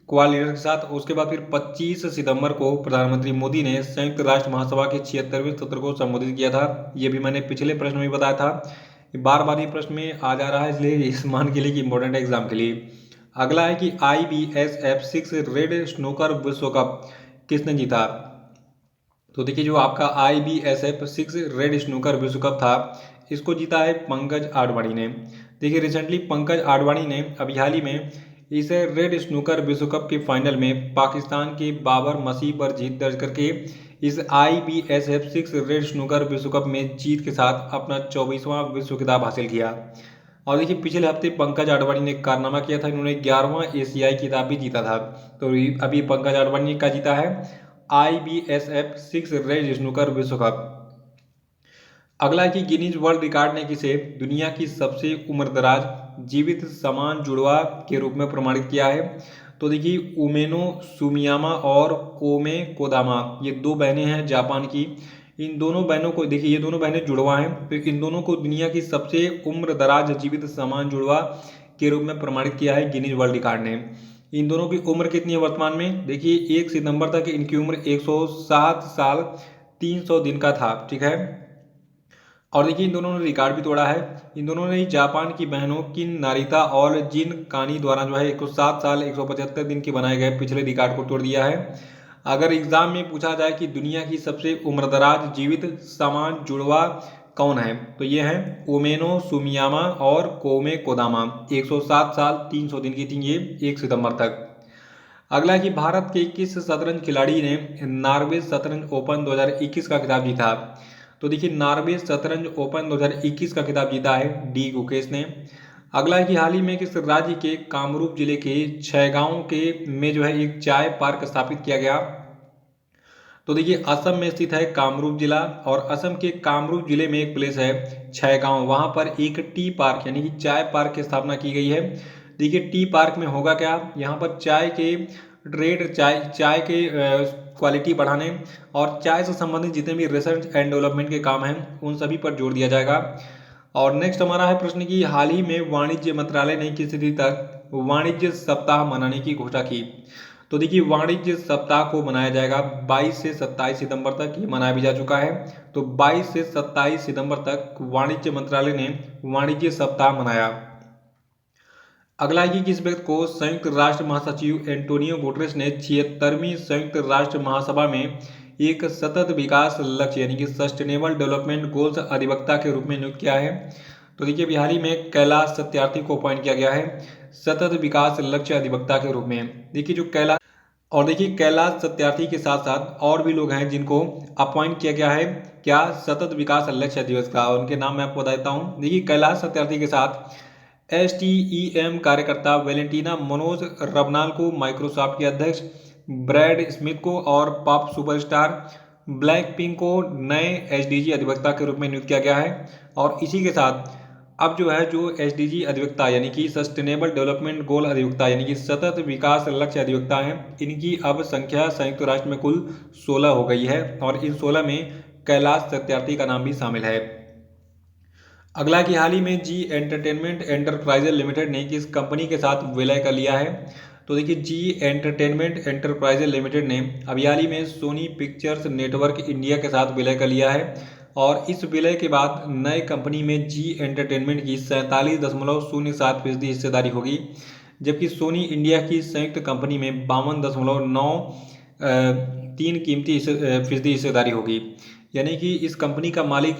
क्वालिटर के साथ। उसके बाद फिर 25 सितंबर को प्रधानमंत्री मोदी ने संयुक्त राष्ट्र महासभा के 76वें सत्र को संबोधित किया था। ये भी मैंने पिछले प्रश्न में बताया था, बार बार ये प्रश्न में आ जा रहा है, इसलिए इस मान के लिए कि इंपॉर्टेंट है एग्जाम के लिए। अगला है कि IBSF-6 रेड स्नूकर विश्व कप किसने जीता? तो देखिए जो आपका IBSF-6 रेड स्नूकर विश्व कप था, इसको जीता है पंकज आडवाणी ने। देखिए रिसेंटली पंकज आडवाणी ने अभी हाल ही में इस रेड स्नूकर विश्व कप के फाइनल में पाकिस्तान के बाबर मसीह पर जीत दर्ज करके इस IBSF-6 रेड स्नूकर विश्व कप में जीत के साथ अपना 24वां विश्व खिताब हासिल किया। और देखिए पिछले हफ्ते पंकज आडवाणी ने कारनामा किया था, इन्होंने 11वां एशियाई खिताब भी जीता था। तो अभी पंकज आडवाणी का जीता है IBSF-6 रेड स्नूकर विश्व कप। अगला है कि गिनीज वर्ल्ड रिकॉर्ड ने किसे दुनिया की सबसे उम्रदराज जीवित समान जुड़वा के रूप में प्रमाणित किया है? तो देखिए उमेनो सुमियामा और कोमे कोदामा, ये दो बहनें हैं जापान की। इन दोनों बहनों को देखिए, ये दोनों बहनें जुड़वा हैं, तो इन दोनों को दुनिया की सबसे उम्रदराज जीवित समान जुड़वा के रूप में प्रमाणित किया है गिनीज वर्ल्ड रिकॉर्ड ने। इन दोनों की उम्र कितनी है वर्तमान में? देखिए 1 सितंबर तक इनकी उम्र 107 साल 300 दिन का था, ठीक है। और देखिए इन दोनों ने रिकॉर्ड भी तोड़ा है। इन दोनों ने जापान की बहनों किन नारिता और जिन कानी द्वारा जो है 107 साल 175 दिन के बनाए गए पिछले रिकॉर्ड को तोड़ दिया है। अगर एग्जाम में पूछा जाए कि दुनिया की सबसे उम्रदराज जीवित समान जुड़वा कौन है, तो ये है उमेनो सुमियामा और कोमे कोदामा। 107 साल 300 दिन की थी ये 1 सितंबर तक। अगला है कि भारत के किस शतरंज खिलाड़ी ने नॉर्वे शतरंज ओपन 2021 का खिताब जीता? तो देखिए नॉर्वे शतरंज ओपन 2021 का खिताब जीता है डी गुकेश ने। अगला है कि हाल ही में किस राज्य के कामरूप जिले के छैगांव के में जो है एक चाय पार्क स्थापित किया गया? तो देखिए असम में स्थित है कामरूप जिला, और असम के कामरूप जिले में एक प्लेस है छैगांव, वहां पर एक टी पार्क यानी कि चाय पार्क की स्थापना की गई है। देखिए टी पार्क में होगा क्या, यहाँ पर चाय के ट्रेड चाय के क्वालिटी बढ़ाने और चाय से संबंधित जितने भी रिसर्च एंड डेवलपमेंट के काम हैं उन सभी पर जोर दिया जाएगा। और नेक्स्ट हमारा है प्रश्न कि हाल ही में वाणिज्य मंत्रालय ने किस तिथि तक वाणिज्य सप्ताह मनाने की घोषणा की? तो देखिए वाणिज्य सप्ताह को मनाया जाएगा 22 से 27 सितंबर तक, ये मनाया भी जा चुका है। तो 22 से 27 सितंबर तक वाणिज्य मंत्रालय ने वाणिज्य सप्ताह मनाया। अगला है कि किस व्यक्ति को संयुक्त राष्ट्र महासचिव एंटोनियो गुटेरेस ने 76वीं संयुक्त राष्ट्र महासभा में एक सतत विकास लक्ष्य यानी कि सस्टेनेबल डेवलपमेंट गोल्स अधिवक्ता के रूप में नियुक्त किया है? तो देखिए बिहार ही में कैलाश सत्यार्थी को अपॉइंट किया गया है सतत विकास लक्ष्य अधिवक्ता के रूप में। देखिए जो कैलाश सत्यार्थी के साथ साथ और भी लोग हैं जिनको अपॉइंट किया गया है क्या सतत विकास लक्ष्य अधिवक्ता, उनके नाम मैं आपको बता देता हूँ। देखिए कैलाश सत्यार्थी के साथ STEM कार्यकर्ता वेलेंटीना मनोज रबनाल को माइक्रोसॉफ्ट के अध्यक्ष, ब्रैड स्मिथ को और पॉप सुपरस्टार ब्लैक पिंक को नए SDG अधिवक्ता के रूप में नियुक्त किया गया है। और इसी के साथ अब जो SDG अधिवक्ता यानी कि सस्टेनेबल डेवलपमेंट गोल अधिवक्ता यानी कि सतत विकास लक्ष्य अधिवक्ता हैं, इनकी अब संख्या संयुक्त राष्ट्र में कुल 16 हो गई है, और इन 16 में कैलाश सत्यार्थी का नाम भी शामिल है। अगला की हाल ही में जी एंटरटेनमेंट एंटरप्राइजेज लिमिटेड ने किस कंपनी के साथ विलय कर लिया है? तो देखिए जी एंटरटेनमेंट एंटरप्राइजेज लिमिटेड ने अभी हाल ही में सोनी पिक्चर्स नेटवर्क इंडिया के साथ विलय कर लिया है, और इस विलय के बाद नए कंपनी में जी एंटरटेनमेंट की 47.07% हिस्सेदारी होगी, जबकि सोनी इंडिया की संयुक्त कंपनी में 52.93 कीमती फीसदी हिस्सेदारी होगी। यानी कि इस कंपनी का मालिक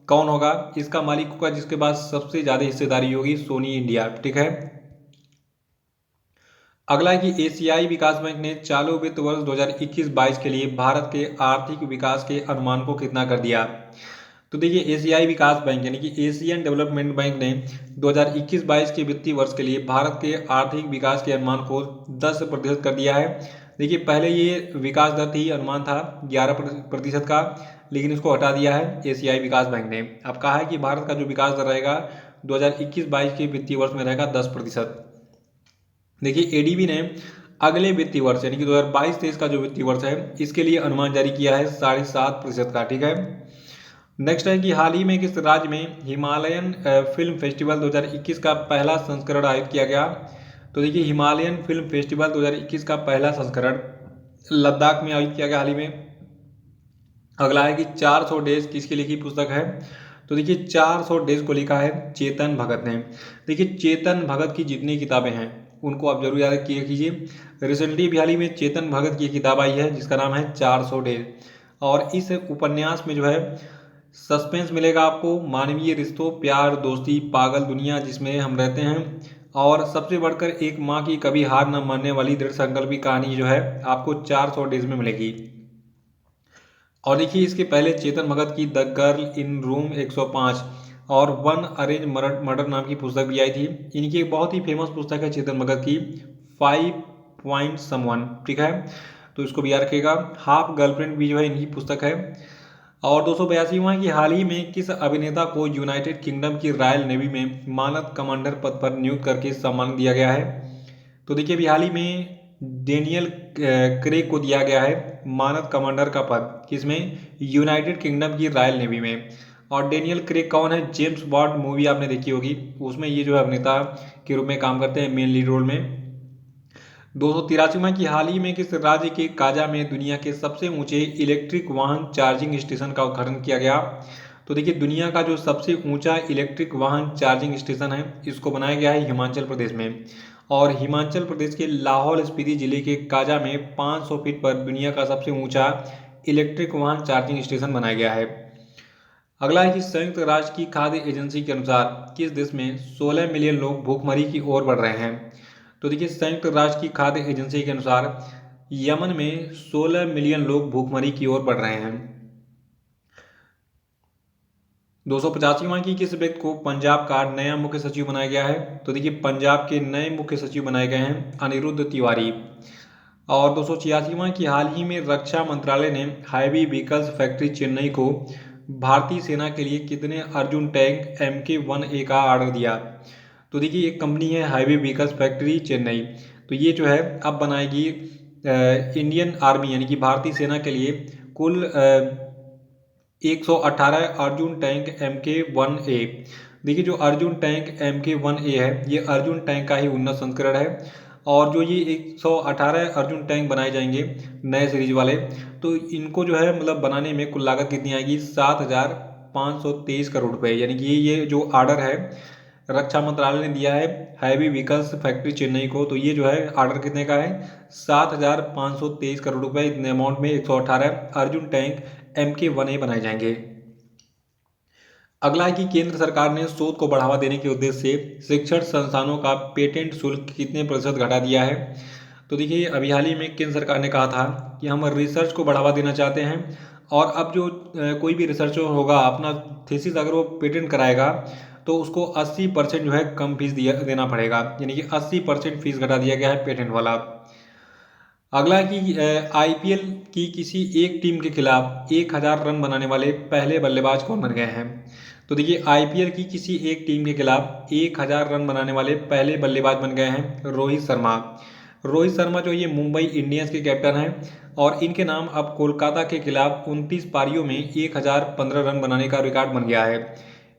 कौन होगा? इसका मालिक होगा जिसके पास सबसे ज्यादा हिस्सेदारी होगी सोनी इंडिया, ठीक है। अगला है कि एशियाई विकास बैंक ने चालू वित्त वर्ष 2021-22 के लिए भारत के आर्थिक विकास के अनुमान को कितना कर दिया? तो देखिए एशियाई विकास बैंक यानी कि एशियन डेवलपमेंट बैंक ने 2021-22 के वित्तीय वर्ष के लिए भारत के आर्थिक विकास के अनुमान को 10% कर दिया है। देखिए पहले ये विकास दर थी, अनुमान था 11% का, लेकिन इसको हटा दिया है एशियाई विकास बैंक ने। अब कहा है कि भारत का जो विकास दर रहेगा 2021-22 के वित्तीय वर्ष में रहेगा 10%। देखिए एडीबी ने अगले वित्तीय वर्ष यानी कि 2022-23 का जो वित्तीय वर्ष है इसके लिए अनुमान जारी किया है 7.5% का, ठीक है। नेक्स्ट है कि हाल ही में किस राज्य में हिमालयन फिल्म फेस्टिवल 2021 का पहला संस्करण आयोजित किया गया? तो देखिए हिमालयन फिल्म फेस्टिवल 2021 का पहला संस्करण लद्दाख में आयोजित किया गया हाल ही में। अगला है कि 400 डेज किसकी लिखी पुस्तक है? तो देखिए 400 डेज को लिखा है चेतन भगत ने। देखिए चेतन भगत की जितनी किताबें हैं उनको आप जरूर याद किया कीजिए। रिसेंटली भी हाल ही में चेतन भगत की किताब आई है जिसका नाम है 400 डेज, और इस उपन्यास में जो है सस्पेंस मिलेगा आपको, मानवीय रिश्तों, प्यार, दोस्ती, पागल दुनिया जिसमें हम रहते हैं, और सबसे बढ़कर एक माँ की कभी हार न मानने वाली दृढ़ संकल्प की कहानी जो है आपको 400 डेज में मिलेगी। और देखिए इसके पहले चेतन भगत की द गर्ल इन रूम 105 और वन अरेंज मर्डर नाम की पुस्तक भी आई थी। इनकी एक बहुत ही फेमस पुस्तक है चेतन भगत की 5 पॉइंट समवन, ठीक है, तो इसको भी याद रखिएगा। हाफ गर्लफ्रेंड भी जो है इनकी पुस्तक है। और 282वां कि हाल ही में किस अभिनेता को यूनाइटेड किंगडम की रॉयल नेवी में मानद कमांडर पद पर नियुक्त करके सम्मान दिया गया है? तो देखिए अभी हाल ही में डेनियल क्रेग को दिया गया है मानद कमांडर का पद, किसमें? यूनाइटेड किंगडम की रॉयल नेवी में। और डेनियल क्रेग कौन है? जेम्स बॉन्ड मूवी आपने देखी होगी, उसमें ये जो है अभिनेता के रूप में काम करते हैं, मेन लीड रोल में। 283वां कि हाल ही में किस राज्य के काजा में दुनिया के सबसे ऊंचे इलेक्ट्रिक वाहन चार्जिंग स्टेशन का उद्घाटन किया गया? तो देखिए दुनिया का जो सबसे ऊंचा इलेक्ट्रिक वाहन चार्जिंग स्टेशन है इसको बनाया गया है हिमाचल प्रदेश में। और हिमाचल प्रदेश के लाहौल स्पीति जिले के काजा में 500 फीट पर दुनिया का सबसे ऊंचा इलेक्ट्रिक वाहन चार्जिंग स्टेशन बनाया गया है। अगला है कि संयुक्त राष्ट्र की खाद्य एजेंसी के अनुसार किस देश में 16 मिलियन लोग भूखमरी की ओर बढ़ रहे हैं? तो देखिए संयुक्त राष्ट्र की खाद्य एजेंसी के अनुसार यमन में 16 मिलियन लोग भूखमरी की ओर बढ़ रहे हैं। 285वां की किस व्यक्ति को पंजाब का नया मुख्य सचिव बनाया गया है? तो देखिए पंजाब के नए मुख्य सचिव बनाए गए हैं अनिरुद्ध तिवारी। और 286वां की हाल ही में रक्षा मंत्रालय ने हैवी व्हीकल्स फैक्ट्री चेन्नई को भारतीय सेना के लिए कितने अर्जुन टैंक MK1A का ऑर्डर दिया? तो देखिए एक कंपनी है हैवी व्हीकल्स फैक्ट्री चेन्नई, तो ये जो है अब बनाएगी इंडियन आर्मी यानी कि भारतीय सेना के लिए कुल 118 अर्जुन टैंक MK1A। देखिए जो अर्जुन टैंक MK1A है ये अर्जुन टैंक का ही उन्नत संस्करण है, और जो ये 118 अर्जुन टैंक बनाए जाएंगे नए सीरीज वाले, तो इनको जो है मतलब बनाने में कुल लागत कितनी आएगी? 7,523 करोड़ रुपए। यानी कि ये जो ऑर्डर है रक्षा मंत्रालय ने दिया है हैवी व्हीकल्स फैक्ट्री चेन्नई को, तो ये जो है ऑर्डर कितने का है? 7,523 करोड़ रुपए। इतने अमाउंट में 118 अर्जुन टैंक MK1A बनाए जाएंगे। अगला है कि केंद्र सरकार ने शोध को बढ़ावा देने के उद्देश्य से शिक्षण संस्थानों का पेटेंट शुल्क कितने प्रतिशत घटा दिया है? तो देखिए अभी हाल ही में केंद्र सरकार ने कहा था कि हम रिसर्च को बढ़ावा देना चाहते हैं, और अब जो कोई भी रिसर्चर होगा अपना थीसिस अगर वो पेटेंट कराएगा तो उसको 80% जो है कम फीस देना पड़ेगा, यानी कि 80% फीस घटा दिया गया है पेटेंट वाला। अगला है कि IPL की किसी एक टीम के खिलाफ 1000 रन बनाने वाले पहले बल्लेबाज कौन बन गए हैं? तो देखिए IPL की किसी एक टीम के खिलाफ 1000 रन बनाने वाले पहले बल्लेबाज बन गए हैं रोहित शर्मा। रोहित शर्मा जो ये मुंबई इंडियंस के कैप्टन हैं, और इनके नाम अब कोलकाता के खिलाफ 29 पारियों में 1015 रन बनाने का रिकॉर्ड बन गया है।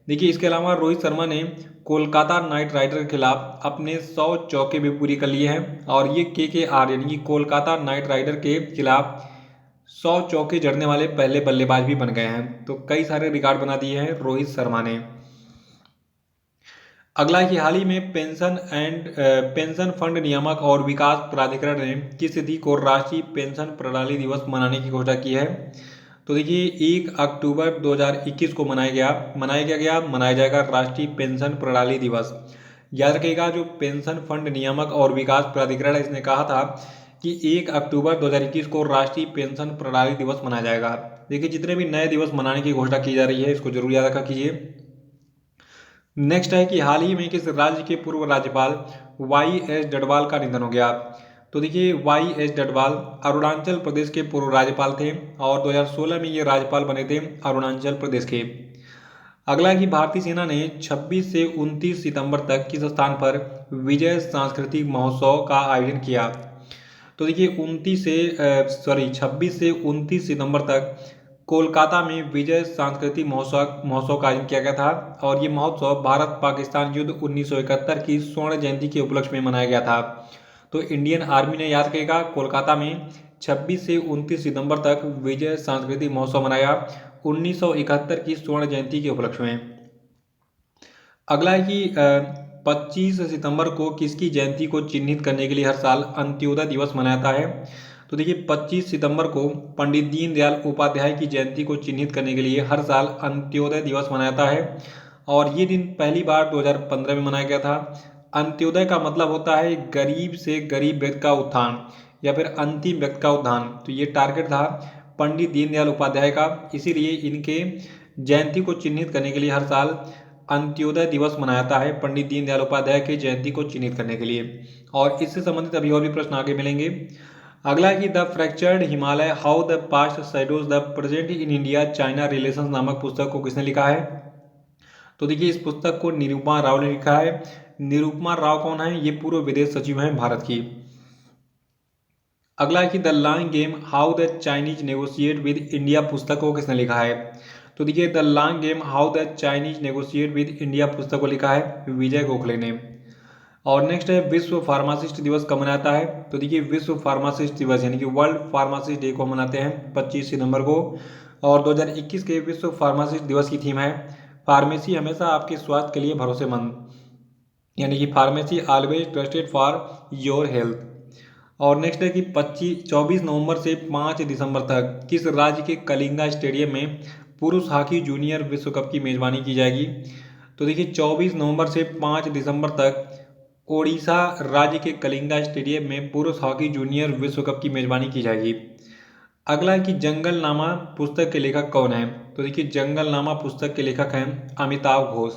देखिए इसके अलावा रोहित शर्मा ने कोलकाता नाइट राइडर के खिलाफ अपने 100 चौके भी पूरी कर लिए हैं, और ये KKR यानी कि कोलकाता नाइट राइडर के खिलाफ 100 चौके जड़ने वाले पहले बल्लेबाज भी बन गए हैं। तो कई सारे रिकॉर्ड बना दिए हैं रोहित शर्मा ने। अगला है कि हाल ही में पेंशन फंड नियामक और विकास प्राधिकरण ने किस तिथि को राष्ट्रीय पेंशन प्रणाली दिवस मनाने की घोषणा की है? तो देखिए 1 अक्टूबर 2021 को मनाया जाएगा राष्ट्रीय पेंशन प्रणाली दिवस। याद रखिएगा जो पेंशन फंड नियामक और विकास प्राधिकरण है इसने कहा था कि 1 अक्टूबर 2021 को राष्ट्रीय पेंशन प्रणाली दिवस मनाया जाएगा। देखिए जितने भी नए दिवस मनाने की घोषणा की जा रही है इसको जरूर याद रखा कीजिए। नेक्स्ट है कि हाल ही में किस राज्य के पूर्व राज्यपाल YS डडवाल का निधन हो गया? तो देखिए YS डडवाल अरुणाचल प्रदेश के पूर्व राज्यपाल थे, और 2016 में ये राज्यपाल बने थे अरुणाचल प्रदेश के। अगला है कि भारतीय सेना ने 26 से 29 सितंबर तक किस स्थान पर विजय सांस्कृतिक महोत्सव का आयोजन किया? तो देखिए 26 से 29 सितंबर तक कोलकाता में विजय सांस्कृतिक महोत्सव का आयोजन किया गया था और ये महोत्सव भारत पाकिस्तान युद्ध 1971 की स्वर्ण जयंती के उपलक्ष्य में मनाया गया था। तो इंडियन आर्मी ने, याद रखिएगा, कोलकाता में 26 से 29 सितंबर तक विजय सांस्कृतिक महोत्सव मनाया 1971 की स्वर्ण जयंती के उपलक्ष्य में। अगला है कि 25 सितंबर को किसकी जयंती को चिन्हित करने के लिए हर साल अंत्योदय दिवस मनाया जाता है? तो देखिए 25 सितंबर को पंडित दीनदयाल उपाध्याय की जयंती को चिन्हित करने के लिए हर साल अंत्योदय दिवस मनाया जाता है और ये दिन पहली बार 2015 में मनाया गया था। अंत्योदय का मतलब होता है गरीब से गरीब व्यक्ति का उत्थान या फिर अंतिम व्यक्ति का उत्थान। तो ये टारगेट था पंडित दीनदयाल उपाध्याय का, इसीलिए इनके जयंती को चिन्हित करने के लिए हर साल अंत्योदय दिवस मनाया जाता है पंडित दीनदयाल उपाध्याय की जयंती को चिन्हित करने के लिए। और इससे संबंधित अभी और भी प्रश्न आगे मिलेंगे। अगला है कि the fractured Himalaya how the past shadows the present in India China relations नामक पुस्तक को किसने लिखा है? तो देखिए इस पुस्तक को निरुपमा राव ने लिखा है। निरुपमा राव कौन है? ये पूर्व विदेश सचिव हैं भारत की। अगला है कि the long game how the Chinese negotiate with India पुस्तक को किसने लिखा है? तो देखिए the long game how the Chinese negotiate with India पुस्तक को लिखा है विजय गोखले ने। और नेक्स्ट है विश्व फार्मासिस्ट दिवस कब मनाता है? तो देखिए विश्व फार्मासिस्ट दिवस यानी कि वर्ल्ड फार्मासिस्ट डे को मनाते हैं 25 सितंबर को। और 2021 के विश्व फार्मासिस्ट दिवस की थीम है फार्मेसी हमेशा आपके स्वास्थ्य के लिए भरोसेमंद, यानी कि pharmacy always trusted for your health. और नेक्स्ट है कि 24 नवंबर से 5 दिसंबर तक किस राज्य के कलिंगा स्टेडियम में पुरुष हॉकी जूनियर विश्व कप की मेजबानी की जाएगी? तो देखिए 24 नवंबर से 5 दिसंबर तक ओडिशा राज्य के कलिंगा स्टेडियम में पुरुष हॉकी जूनियर विश्व कप की मेजबानी की जाएगी। अगला है कि जंगलनामा पुस्तक के लेखक कौन है? तो देखिए जंगलनामा पुस्तक के लेखक हैं अमिताभ घोष।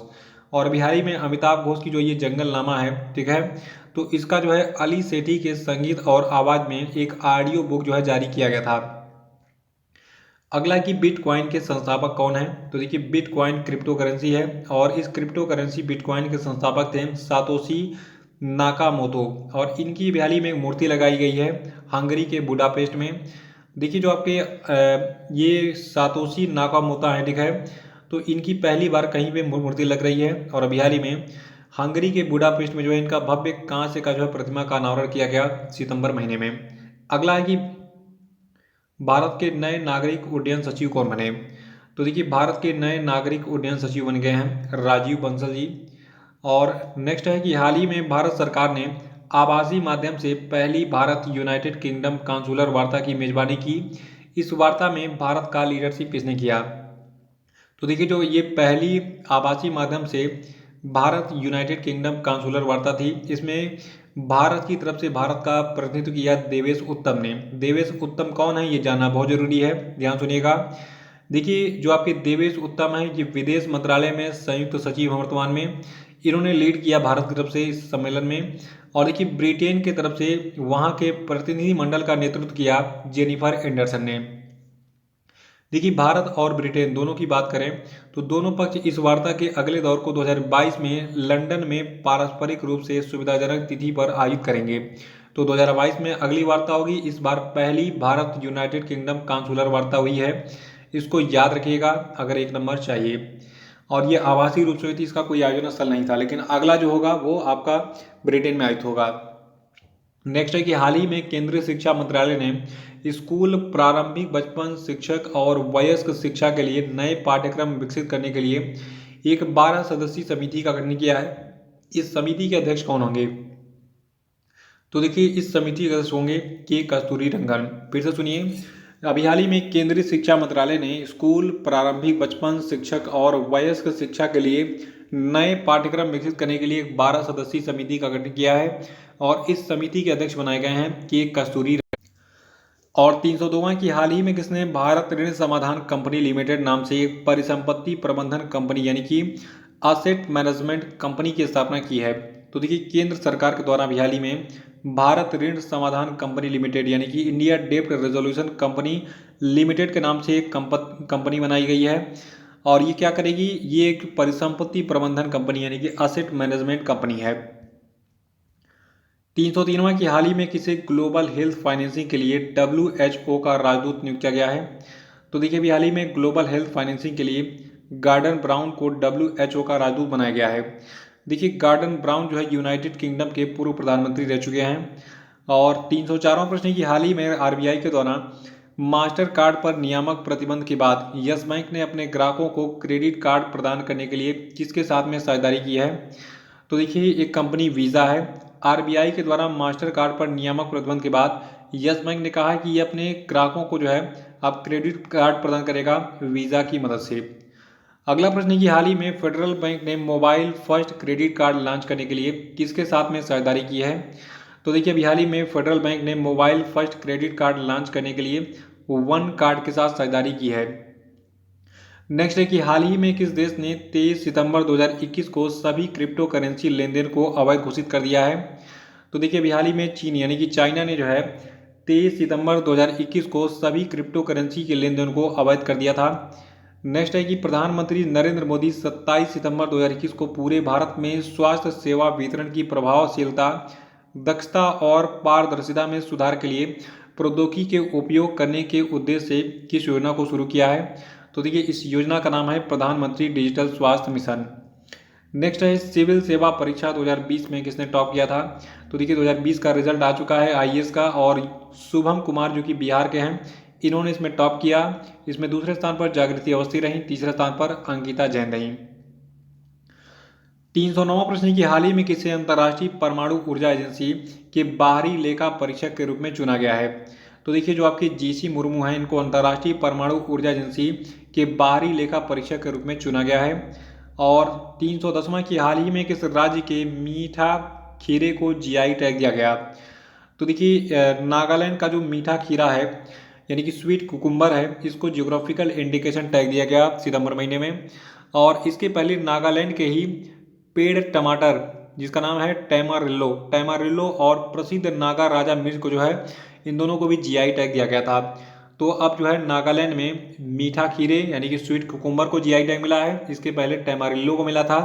और बिहारी में अमिताभ घोष की जो ये जंगलनामा है, ठीक है, तो इसका जो है अली सेठी के संगीत और आवाज़ में एक ऑडियो बुक जो है जारी किया गया था। अगला कि बिटकॉइन के संस्थापक कौन है? तो देखिए बिटकॉइन क्रिप्टो करेंसी है और इस क्रिप्टो करेंसी बिटकॉइन के संस्थापक थे सातोशी नाकामोतो और इनकी हाल ही में एक मूर्ति लगाई गई है हंगरी के बुडापेस्ट में। देखिए जो आपके ये सातोशी नाकामोतो है, ठीक है, तो इनकी पहली बार कहीं पे मूर्ति लग रही है और अभी हाल ही में हंगरी के बुडापेस्ट में जो है इनका भव्य कांस्य का जो है प्रतिमा का अनावरण किया गया सितंबर महीने में। अगला है कि भारत के नए नागरिक उड्डयन सचिव कौन बने? तो देखिए भारत के नए नागरिक उड्डयन सचिव बन गए हैं राजीव बंसल जी। और नेक्स्ट है कि हाल ही में भारत सरकार ने आभासी माध्यम से पहली भारत यूनाइटेड किंगडम काउंसुलर वार्ता की मेजबानी की। इस वार्ता में भारत का लीडरशिप किसने किया? तो देखिए जो ये पहली आभासी माध्यम से भारत यूनाइटेड किंगडम काउंसुलर वार्ता थी, इसमें भारत की तरफ से भारत का प्रतिनिधित्व किया देवेश उत्तम ने। देवेश उत्तम कौन है ये जानना बहुत जरूरी है, ध्यान सुनिएगा। देखिए जो आपके देवेश उत्तम है ये विदेश मंत्रालय में संयुक्त सचिव हैं वर्तमान में। इन्होंने लीड किया भारत की तरफ से इस सम्मेलन में। और देखिए ब्रिटेन की तरफ से वहाँ के प्रतिनिधि मंडल का नेतृत्व किया जेनिफर एंडरसन ने। देखिए भारत और ब्रिटेन दोनों की बात करें तो दोनों पक्ष इस वार्ता के अगले दौर को 2022 में लंदन में पारस्परिक रूप से सुविधाजनक तिथि पर आयोजित करेंगे। तो 2022 में अगली वार्ता होगी। इस बार पहली भारत यूनाइटेड किंगडम काउंसुलर वार्ता हुई है, इसको याद रखिएगा अगर 1 नंबर चाहिए। और ये आभासी रूप से हुई थी, इसका कोई आयोजन स्थल नहीं था, लेकिन अगला जो होगा वो आपका ब्रिटेन में आयोजित होगा। नेक्स्ट है कि हाल ही में केंद्रीय शिक्षा मंत्रालय ने स्कूल प्रारंभिक बचपन शिक्षक और वयस्क शिक्षा के लिए नए पाठ्यक्रम विकसित करने के लिए एक 12 सदस्यीय समिति का गठन किया है। इस समिति के अध्यक्ष कौन होंगे? तो देखिए इस समिति के अध्यक्ष होंगे के कस्तूरी रंगन। फिर से सुनिए, अभी हाल ही में केंद्रीय शिक्षा मंत्रालय ने स्कूल प्रारंभिक बचपन शिक्षक और वयस्क शिक्षा के लिए नए पाठ्यक्रम विकसित करने के लिए एक 12 सदस्यीय समिति का गठन किया है और इस समिति के अध्यक्ष बनाए गए हैं के कस्तूरी। और 302वां की हाल ही में किसने भारत ऋण समाधान कंपनी लिमिटेड नाम से एक परिसंपत्ति प्रबंधन कंपनी यानी कि असेट मैनेजमेंट कंपनी की स्थापना की है? तो देखिए केंद्र सरकार के द्वारा हाल ही में भारत ऋण समाधान कंपनी लिमिटेड यानी कि इंडिया डेब्ट रेजोल्यूशन कंपनी लिमिटेड के नाम से एक कंपनी बनाई गई है। और ये क्या करेगी? ये एक परिसंपत्ति प्रबंधन कंपनी यानी कि असेट मैनेजमेंट कंपनी है। 303वां की हाल ही में किसे ग्लोबल हेल्थ फाइनेंसिंग के लिए WHO का राजदूत नियुक्त किया गया है? तो देखिए अभी हाल ही में ग्लोबल हेल्थ फाइनेंसिंग के लिए गॉर्डन ब्राउन को WHO का राजदूत बनाया गया है। देखिए गॉर्डन ब्राउन जो है यूनाइटेड किंगडम के पूर्व प्रधानमंत्री रह चुके हैं। और 304वां प्रश्न है कि हाल ही में RBI के द्वारा मास्टर कार्ड पर नियामक प्रतिबंध के बाद यस बैंक ने अपने ग्राहकों को क्रेडिट कार्ड प्रदान करने के लिए किसके साथ में साझेदारी की है? तो देखिए एक कंपनी वीज़ा है। RBI के द्वारा मास्टर कार्ड पर नियामक प्रतिबंध के बाद यस बैंक ने कहा है कि ये अपने ग्राहकों को जो है अब क्रेडिट कार्ड प्रदान करेगा वीज़ा की मदद से। अगला प्रश्न है कि हाल ही में फेडरल बैंक ने mobile first credit card launch करने के लिए किसके साथ में साझेदारी की है? तो देखिए अभी हाल ही में फेडरल बैंक ने mobile first credit card launch करने के लिए वन कार्ड के साथ साझेदारी की है। नेक्स्ट है कि हाल ही में किस देश ने 23 सितंबर 2021 को सभी क्रिप्टो करेंसी लेन देन को अवैध घोषित कर दिया है? तो देखिए अभी हाल ही में चीन यानी कि चाइना ने जो है 23 सितंबर 2021 को सभी क्रिप्टो करेंसी के लेन देन को अवैध कर दिया था। नेक्स्ट है कि प्रधानमंत्री नरेंद्र मोदी 27 सितंबर 2021 को पूरे भारत में स्वास्थ्य सेवा वितरण की प्रभावशीलता, दक्षता और पारदर्शिता में सुधार के लिए प्रौद्योगिकी के उपयोग करने के उद्देश्य से किस योजना को शुरू किया है? तो देखिए इस योजना का नाम है प्रधानमंत्री डिजिटल स्वास्थ्य मिशन। नेक्स्ट है सिविल सेवा परीक्षा 2020 में किसने टॉप किया था? तो देखिए 2020 का रिजल्ट आ चुका है IAS का, और शुभम कुमार जो कि बिहार के हैं इन्होंने इसमें टॉप किया। इसमें दूसरे स्थान पर जागृति अवस्थी रही, तीसरे स्थान पर अंकिता जैन रही। 309वां प्रश्न है कि हाल ही में किसे अंतर्राष्ट्रीय परमाणु ऊर्जा एजेंसी के बाहरी लेखा परीक्षक के रूप में चुना गया है? तो देखिए जो आपके GC मुर्मू हैं इनको अंतर्राष्ट्रीय परमाणु ऊर्जा एजेंसी के बाहरी लेखा परीक्षक के रूप में चुना गया है। और 310वां की हाल ही में किस राज्य के मीठा खीरे को GI टैग दिया गया? तो देखिए नागालैंड का जो मीठा खीरा है यानी कि स्वीट कुकुम्बर है, इसको जियोग्राफिकल इंडिकेशन टैग दिया गया सितंबर महीने में। और इसके पहले नागालैंड के ही पेड़ टमाटर जिसका नाम है टैमारिल्लो और प्रसिद्ध नागा राजा मिर्च को जो है इन दोनों को भी GI टैग दिया गया था। तो अब जो है नागालैंड में मीठा खीरे यानी कि स्वीट कुकुम्बर को GI टैग मिला है, इसके पहले टैमारिल्लो को मिला था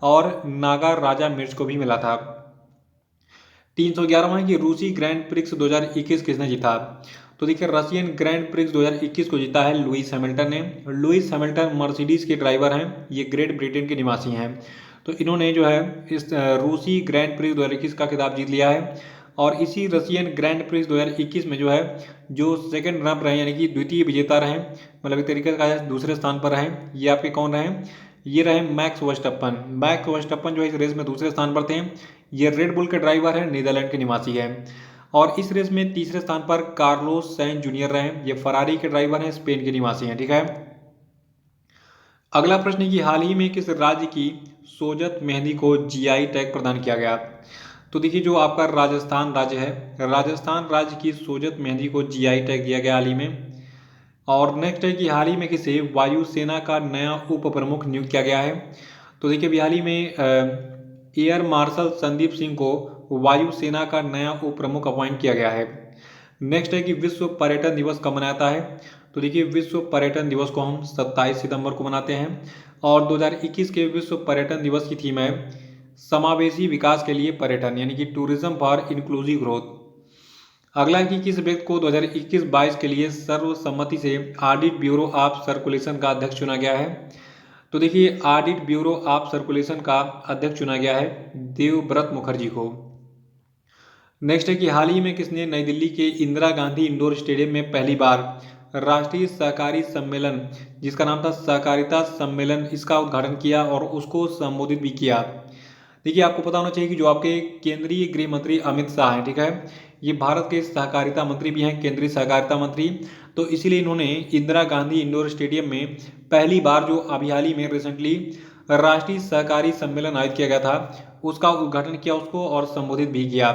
और नागा राजा मिर्च को भी मिला था। 311वां है कि रूसी ग्रैंड प्रिक्स 2021 किसने जीता? तो देखिए रशियन ग्रैंड प्रिक्स 2021 को जीता है लुइस हैमिल्टन ने। लुइस हैमिल्टन मर्सिडीज के ड्राइवर हैं, ये ग्रेट ब्रिटेन के निवासी हैं। तो इन्होंने जो है इस रूसी ग्रैंड प्रिक्स 2021 का खिताब जीत लिया है। और इसी रशियन ग्रैंड प्रिक्स 2021 में जो है जो सेकंड रनअप रहे यानी कि द्वितीय विजेता रहे, मतलब एक तरीके का दूसरे स्थान पर रहे, ये आपके कौन रहे? ये रहे मैक्स वर्स्टप्पन। मैक्स वर्स्टप्पन जो है इस रेस में दूसरे स्थान पर थे। ये रेड बुल के ड्राइवर हैं, नीदरलैंड के निवासी हैं। और इस रेस में तीसरे स्थान पर कार्लोस सैंज जूनियर रहे, ये फरारी के ड्राइवर हैं, स्पेन के निवासी हैं। ठीक है, अगला प्रश्न है कि हाल ही में किस राज्य की सोजत मेहंदी को GI टैग प्रदान किया गया? तो देखिए जो आपका राजस्थान राज्य है, राजस्थान राज्य की सोजत मेहंदी को GI टैग दिया गया हाल ही में। और नेक्स्ट है कि हाल ही में किसे वायुसेना का नया उप प्रमुख नियुक्त किया गया है? तो देखिए अभी हाल ही में एयर मार्शल संदीप सिंह को वायुसेना का नया उप प्रमुख अपॉइंट किया गया है। नेक्स्ट है कि विश्व पर्यटन दिवस कब मनाता है? तो देखिए विश्व पर्यटन दिवस को हम 27 सितंबर को मनाते हैं। और 2021 के विश्व पर्यटन दिवस की थीम है समावेशी विकास के लिए पर्यटन यानी कि टूरिज्म फॉर इंक्लूसिव ग्रोथ। अगला कि किस व्यक्ति को 2021-22 के लिए सर्वसम्मति से ऑडिट ब्यूरो ऑफ सर्कुलेशन का अध्यक्ष चुना गया है? तो देखिए ऑडिट ब्यूरो ऑफ सर्कुलेशन का अध्यक्ष चुना गया है देवव्रत मुखर्जी को। नेक्स्ट है कि हाल ही में किसने नई दिल्ली के इंदिरा गांधी इंडोर स्टेडियम में पहली बार राष्ट्रीय सहकारी सम्मेलन जिसका नाम था सहकारिता सम्मेलन, इसका उद्घाटन किया और उसको संबोधित भी किया? देखिए आपको पता होना चाहिए कि जो आपके केंद्रीय गृह मंत्री अमित शाह हैं, ठीक है, ये भारत के सहकारिता मंत्री भी हैं, केंद्रीय सहकारिता मंत्री। तो इसीलिए इन्होंने इंदिरा गांधी इंडोर स्टेडियम में पहली बार जो अभी हाल ही में रिसेंटली राष्ट्रीय सहकारी सम्मेलन आयोजित किया गया था उसका उद्घाटन किया, उसको और संबोधित भी किया।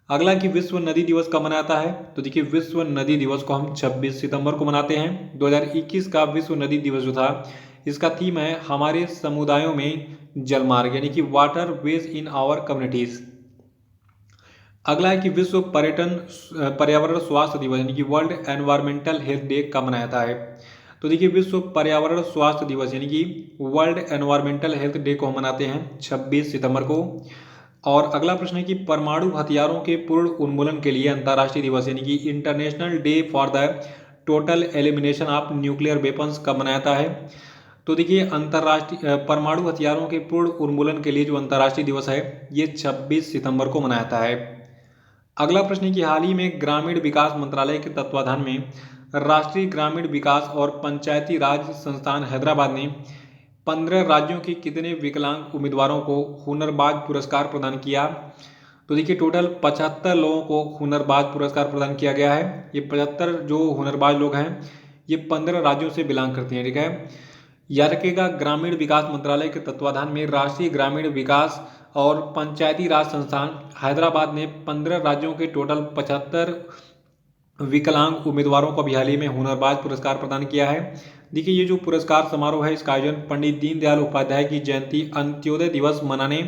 अगला कि विश्व नदी दिवस कब मनाता है? तो देखिए विश्व नदी दिवस को हम 26 सितंबर को मनाते हैं। 2021 का विश्व नदी दिवस जो था इसका थीम है हमारे समुदायों में जलमार्ग यानी कि water ways in our communities. अगला है कि विश्व पर्यावरण स्वास्थ्य दिवस यानी कि वर्ल्ड एनवायरमेंटल हेल्थ डे कब मनाया जाता है? तो देखिए विश्व पर्यावरण स्वास्थ्य दिवस यानी कि वर्ल्ड एनवायरमेंटल हेल्थ डे को हम मनाते हैं 26 सितंबर को। और अगला प्रश्न है कि परमाणु हथियारों के पूर्ण उन्मूलन के लिए अंतर्राष्ट्रीय दिवस यानी कि international day for the total elimination of nuclear weapons कब मनाया जाता है? तो देखिए अंतर्राष्ट्रीय परमाणु हथियारों के पूर्ण उन्मूलन के लिए जो अंतर्राष्ट्रीय दिवस है ये 26 सितंबर को मनाया जाता है। अगला प्रश्न है कि हाल ही में ग्रामीण विकास मंत्रालय के तत्वाधान में राष्ट्रीय ग्रामीण विकास और पंचायती राज संस्थान हैदराबाद ने 15 राज्यों के कितने विकलांग उम्मीदवारों को हुनरबाज पुरस्कार प्रदान किया? तो देखिए टोटल 75 लोगों को हुनरबाज पुरस्कार प्रदान किया गया है। ये 75 जो हुनरबाज लोग हैं ये 15 राज्यों से बिलोंग करते हैं, ठीक है। याद रखिएगा ग्रामीण विकास मंत्रालय के तत्वाधान में राष्ट्रीय ग्रामीण विकास और पंचायती राज संस्थान हैदराबाद ने 15 राज्यों के टोटल 75 विकलांग उम्मीदवारों को अभी हाल ही में हुनरबाज पुरस्कार प्रदान किया है। देखिए ये जो पुरस्कार समारोह है इसका आयोजन पंडित दीनदयाल उपाध्याय की जयंती अंत्योदय दिवस मनाने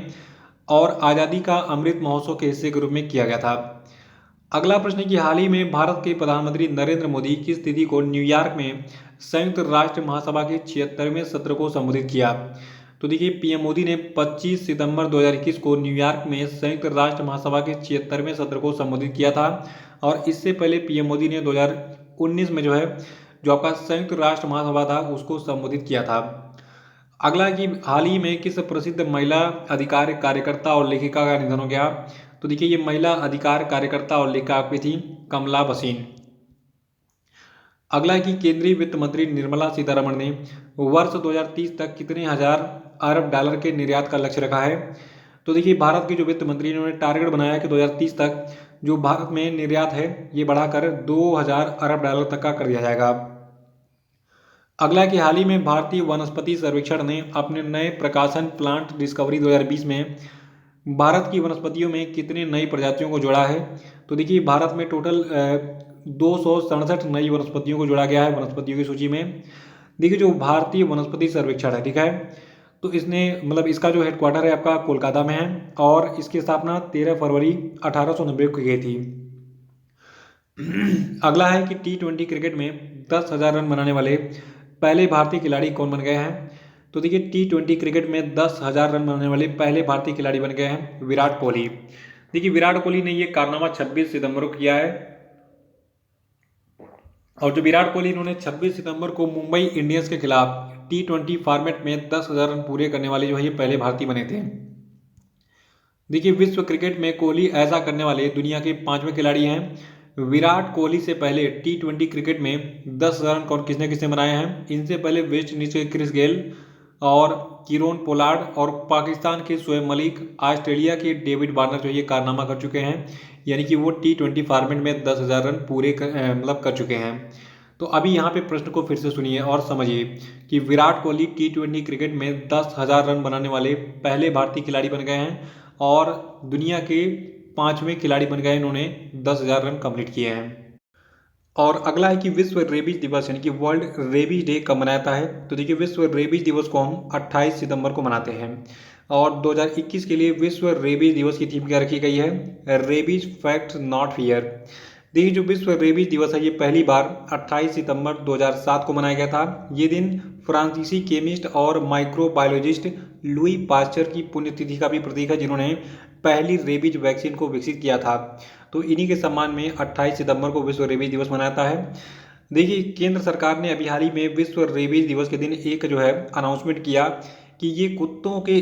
और आज़ादी का अमृत महोत्सव के हिस्से के रूप में किया गया था। अगला प्रश्न है कि हाल ही में भारत के प्रधानमंत्री नरेंद्र मोदी किस तिथि को न्यूयॉर्क में संयुक्त राष्ट्र महासभा के 76वें सत्र को संबोधित किया? तो देखिए पीएम मोदी ने 25 सितंबर 2021 को न्यूयॉर्क में संयुक्त राष्ट्र महासभा के 76वें सत्र को संबोधित किया था और इससे पहले पीएम मोदी ने 2019 में जो आपका संयुक्त राष्ट्र महासभा था उसको संबोधित किया था। अगला कि हाल ही में किस प्रसिद्ध महिला अधिकार कार्यकर्ता और लेखिका का निधन हो गया? तो देखिए ये महिला अधिकार कार्यकर्ता और लेखिका भी थी कमला बसीन। अगला कि केंद्रीय वित्त मंत्री निर्मला सीतारमण ने वर्ष 2030 तक कितने हजार अरब डॉलर के निर्यात का लक्ष्य रखा है? तो देखिए भारत के जो वित्त मंत्री ने उन्होंने टारगेट बनाया कि 2030 तक जो भारत में निर्यात है ये बढ़ाकर 2000 अरब डॉलर तक का कर दिया जाएगा। अगला कि हाल ही में भारतीय वनस्पति सर्वेक्षण ने अपने नए प्रकाशन प्लांट डिस्कवरी 2020 में भारत की वनस्पतियों में कितने नई प्रजातियों को जोड़ा है? तो देखिए भारत में टोटल 267 नई वनस्पतियों को जोड़ा गया है वनस्पतियों की सूची में। देखिए जो भारतीय वनस्पति सर्वेक्षण है, ठीक है, तो इसने मतलब इसका जो हेडक्वार्टर है आपका कोलकाता में है और इसकी स्थापना 13 फरवरी 1890 को की गई थी। अगला है कि T20 क्रिकेट में 10,000 रन बनाने वाले पहले भारतीय खिलाड़ी कौन बन गए हैं? तो देखिए T20 क्रिकेट में 10,000 रन बनाने वाले पहले भारतीय खिलाड़ी बन गए हैं विराट कोहली। देखिए विराट कोहली ने ये कारनामा 26 सितंबर को किया है और जो विराट कोहली इन्होंने 26 सितंबर को मुंबई इंडियंस के खिलाफ T20 फॉर्मेट में 10,000 रन पूरे करने वाले जो है ये पहले भारतीय बने थे। देखिए विश्व क्रिकेट में कोहली ऐसा करने वाले दुनिया के 5वें खिलाड़ी हैं। विराट कोहली से पहले T20 क्रिकेट में 10,000 रन कौन किसने किसने बनाए हैं? इनसे पहले वेस्ट इंडीज के क्रिस गेल और किरोन पोलार्ड और पाकिस्तान के शोएब मलिक, ऑस्ट्रेलिया के डेविड वार्नर जो ये कारनामा कर चुके हैं, यानी कि वो T20 फॉर्मेट में 10,000 रन पूरे कर चुके हैं। तो अभी यहाँ पे प्रश्न को फिर से सुनिए और समझिए कि विराट कोहली T20 क्रिकेट में 10,000 रन बनाने वाले पहले भारतीय खिलाड़ी बन गए हैं और दुनिया के 5वें खिलाड़ी बन गए, इन्होंने 10,000 रन कंप्लीट किए हैं। और अगला है कि विश्व रेबीज दिवस यानी कि वर्ल्ड रेबीज डे कब मनाया जाता है? तो देखिए विश्व रेबीज दिवस को हम 28 सितंबर को मनाते हैं और 2021 के लिए विश्व रेबीज दिवस की थीम क्या रखी गई है? Rabies fact not fear. देखिए जो विश्व रेबीज दिवस है ये पहली बार 28 सितंबर 2007 को मनाया गया था। ये दिन फ्रांसीसी केमिस्ट और माइक्रोबायोलॉजिस्ट लुई पास्चर की पुण्यतिथि का भी प्रतीक है जिन्होंने पहली रेबीज वैक्सीन को विकसित किया था। तो इन्हीं के सम्मान में 28 सितंबर को विश्व रेबीज दिवस मनाया जाता है। देखिए केंद्र सरकार ने अभी हाल ही में विश्व रेबीज दिवस के दिन एक जो है अनाउंसमेंट किया कि ये कुत्तों के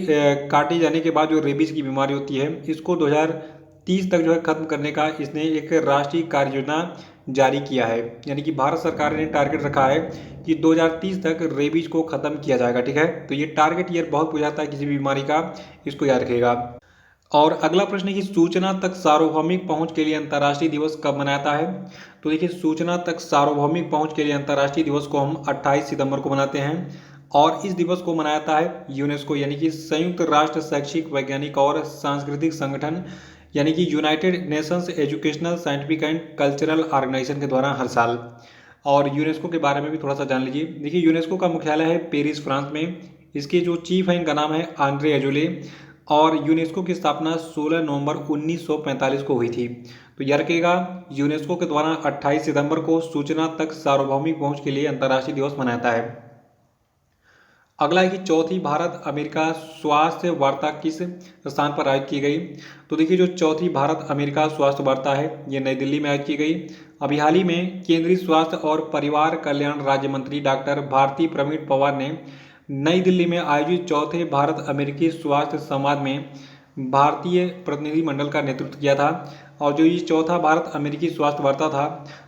काटे जाने के बाद जो रेबीज की बीमारी होती है इसको 2030 तक जो है खत्म करने का इसने एक राष्ट्रीय कार्य योजना जारी किया है। यानी कि भारत सरकार ने टारगेट रखा है कि 2030 तक रेबीज को खत्म किया जाएगा, ठीक है। तो ये टारगेट ईयर बहुत पूछा जाता है किसी भी बीमारी का, इसको याद रखिएगा। और अगला प्रश्न है कि सूचना तक सार्वभौमिक पहुंच के लिए अंतर्राष्ट्रीय दिवस कब मनाया जाता है? तो देखिए सूचना तक सार्वभौमिक पहुंच के लिए अंतर्राष्ट्रीय दिवस को हम 28 सितंबर को मनाते हैं और इस दिवस को मनाया जाता है यूनेस्को यानी कि संयुक्त राष्ट्र शैक्षिक वैज्ञानिक और सांस्कृतिक संगठन यानी कि United Nations Educational Scientific and Cultural Organization के द्वारा हर साल। और यूनेस्को के बारे में भी थोड़ा सा जान लीजिए। देखिए यूनेस्को का मुख्यालय है पेरिस, फ्रांस में। इसके जो चीफ हैं इनका नाम है आंद्रे एजोले और यूनेस्को की स्थापना 16 नवंबर 1945 को हुई थी। तो याद रखिएगा यूनेस्को के द्वारा 28 सितंबर को सूचना तक सार्वभौमिक पहुंच के लिए अंतर्राष्ट्रीय दिवस मनाया जाता है। अगला है कि चौथी भारत अमेरिका स्वास्थ्य वार्ता किस स्थान पर आयोजित की गई? तो देखिए जो चौथी भारत अमेरिका स्वास्थ्य वार्ता है ये नई दिल्ली में आयोजित की गई अभी हाल ही में केंद्रीय स्वास्थ्य और परिवार कल्याण राज्य मंत्री डॉक्टर भारती प्रवीण पवार ने नई दिल्ली में आयोजित चौथे भारत अमेरिकी स्वास्थ्य संवाद में भारतीय प्रतिनिधिमंडल का नेतृत्व किया था। और जो ये चौथा भारत अमेरिकी स्वास्थ्य वार्ता था,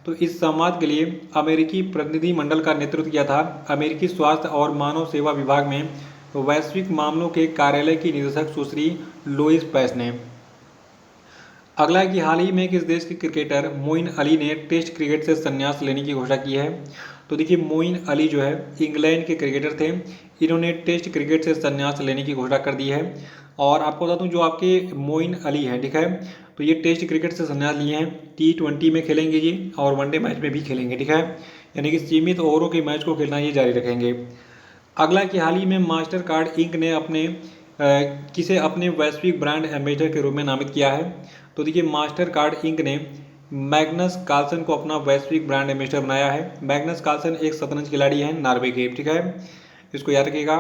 तो इस संवाद के लिए अमेरिकी प्रतिनिधिमंडल का नेतृत्व किया था अमेरिकी स्वास्थ्य और मानव सेवा विभाग में वैश्विक मामलों के कार्यालय की निदेशक सुश्री लोइस पैस ने। अगला है कि हाल ही में किस देश के क्रिकेटर मोइन अली ने टेस्ट क्रिकेट से संन्यास लेने की घोषणा की है। तो देखिए, मोइन अली जो है इंग्लैंड के क्रिकेटर थे, इन्होंने टेस्ट क्रिकेट से संन्यास लेने की घोषणा कर दी है। और आपको बता दूं, जो आपके मोइन अली हैं, ठीक है, तो ये टेस्ट क्रिकेट से संन्यास लिए हैं। T20 में खेलेंगे ये और वनडे मैच में भी खेलेंगे, ठीक है, यानी कि सीमित ओवरों के मैच को खेलना ये जारी रखेंगे। अगला कि हाल ही में मास्टर कार्ड इंक ने किसे अपने वैश्विक ब्रांड एम्बेसडर के रूप में नामित किया है। तो देखिए, मास्टर कार्ड इंक ने मैग्नस कार्लसन को अपना वैश्विक ब्रांड एम्बेसडर बनाया है। मैग्नस कार्लसन एक शतरंज खिलाड़ी हैं नॉर्वे के, ठीक है, इसको याद रखिएगा।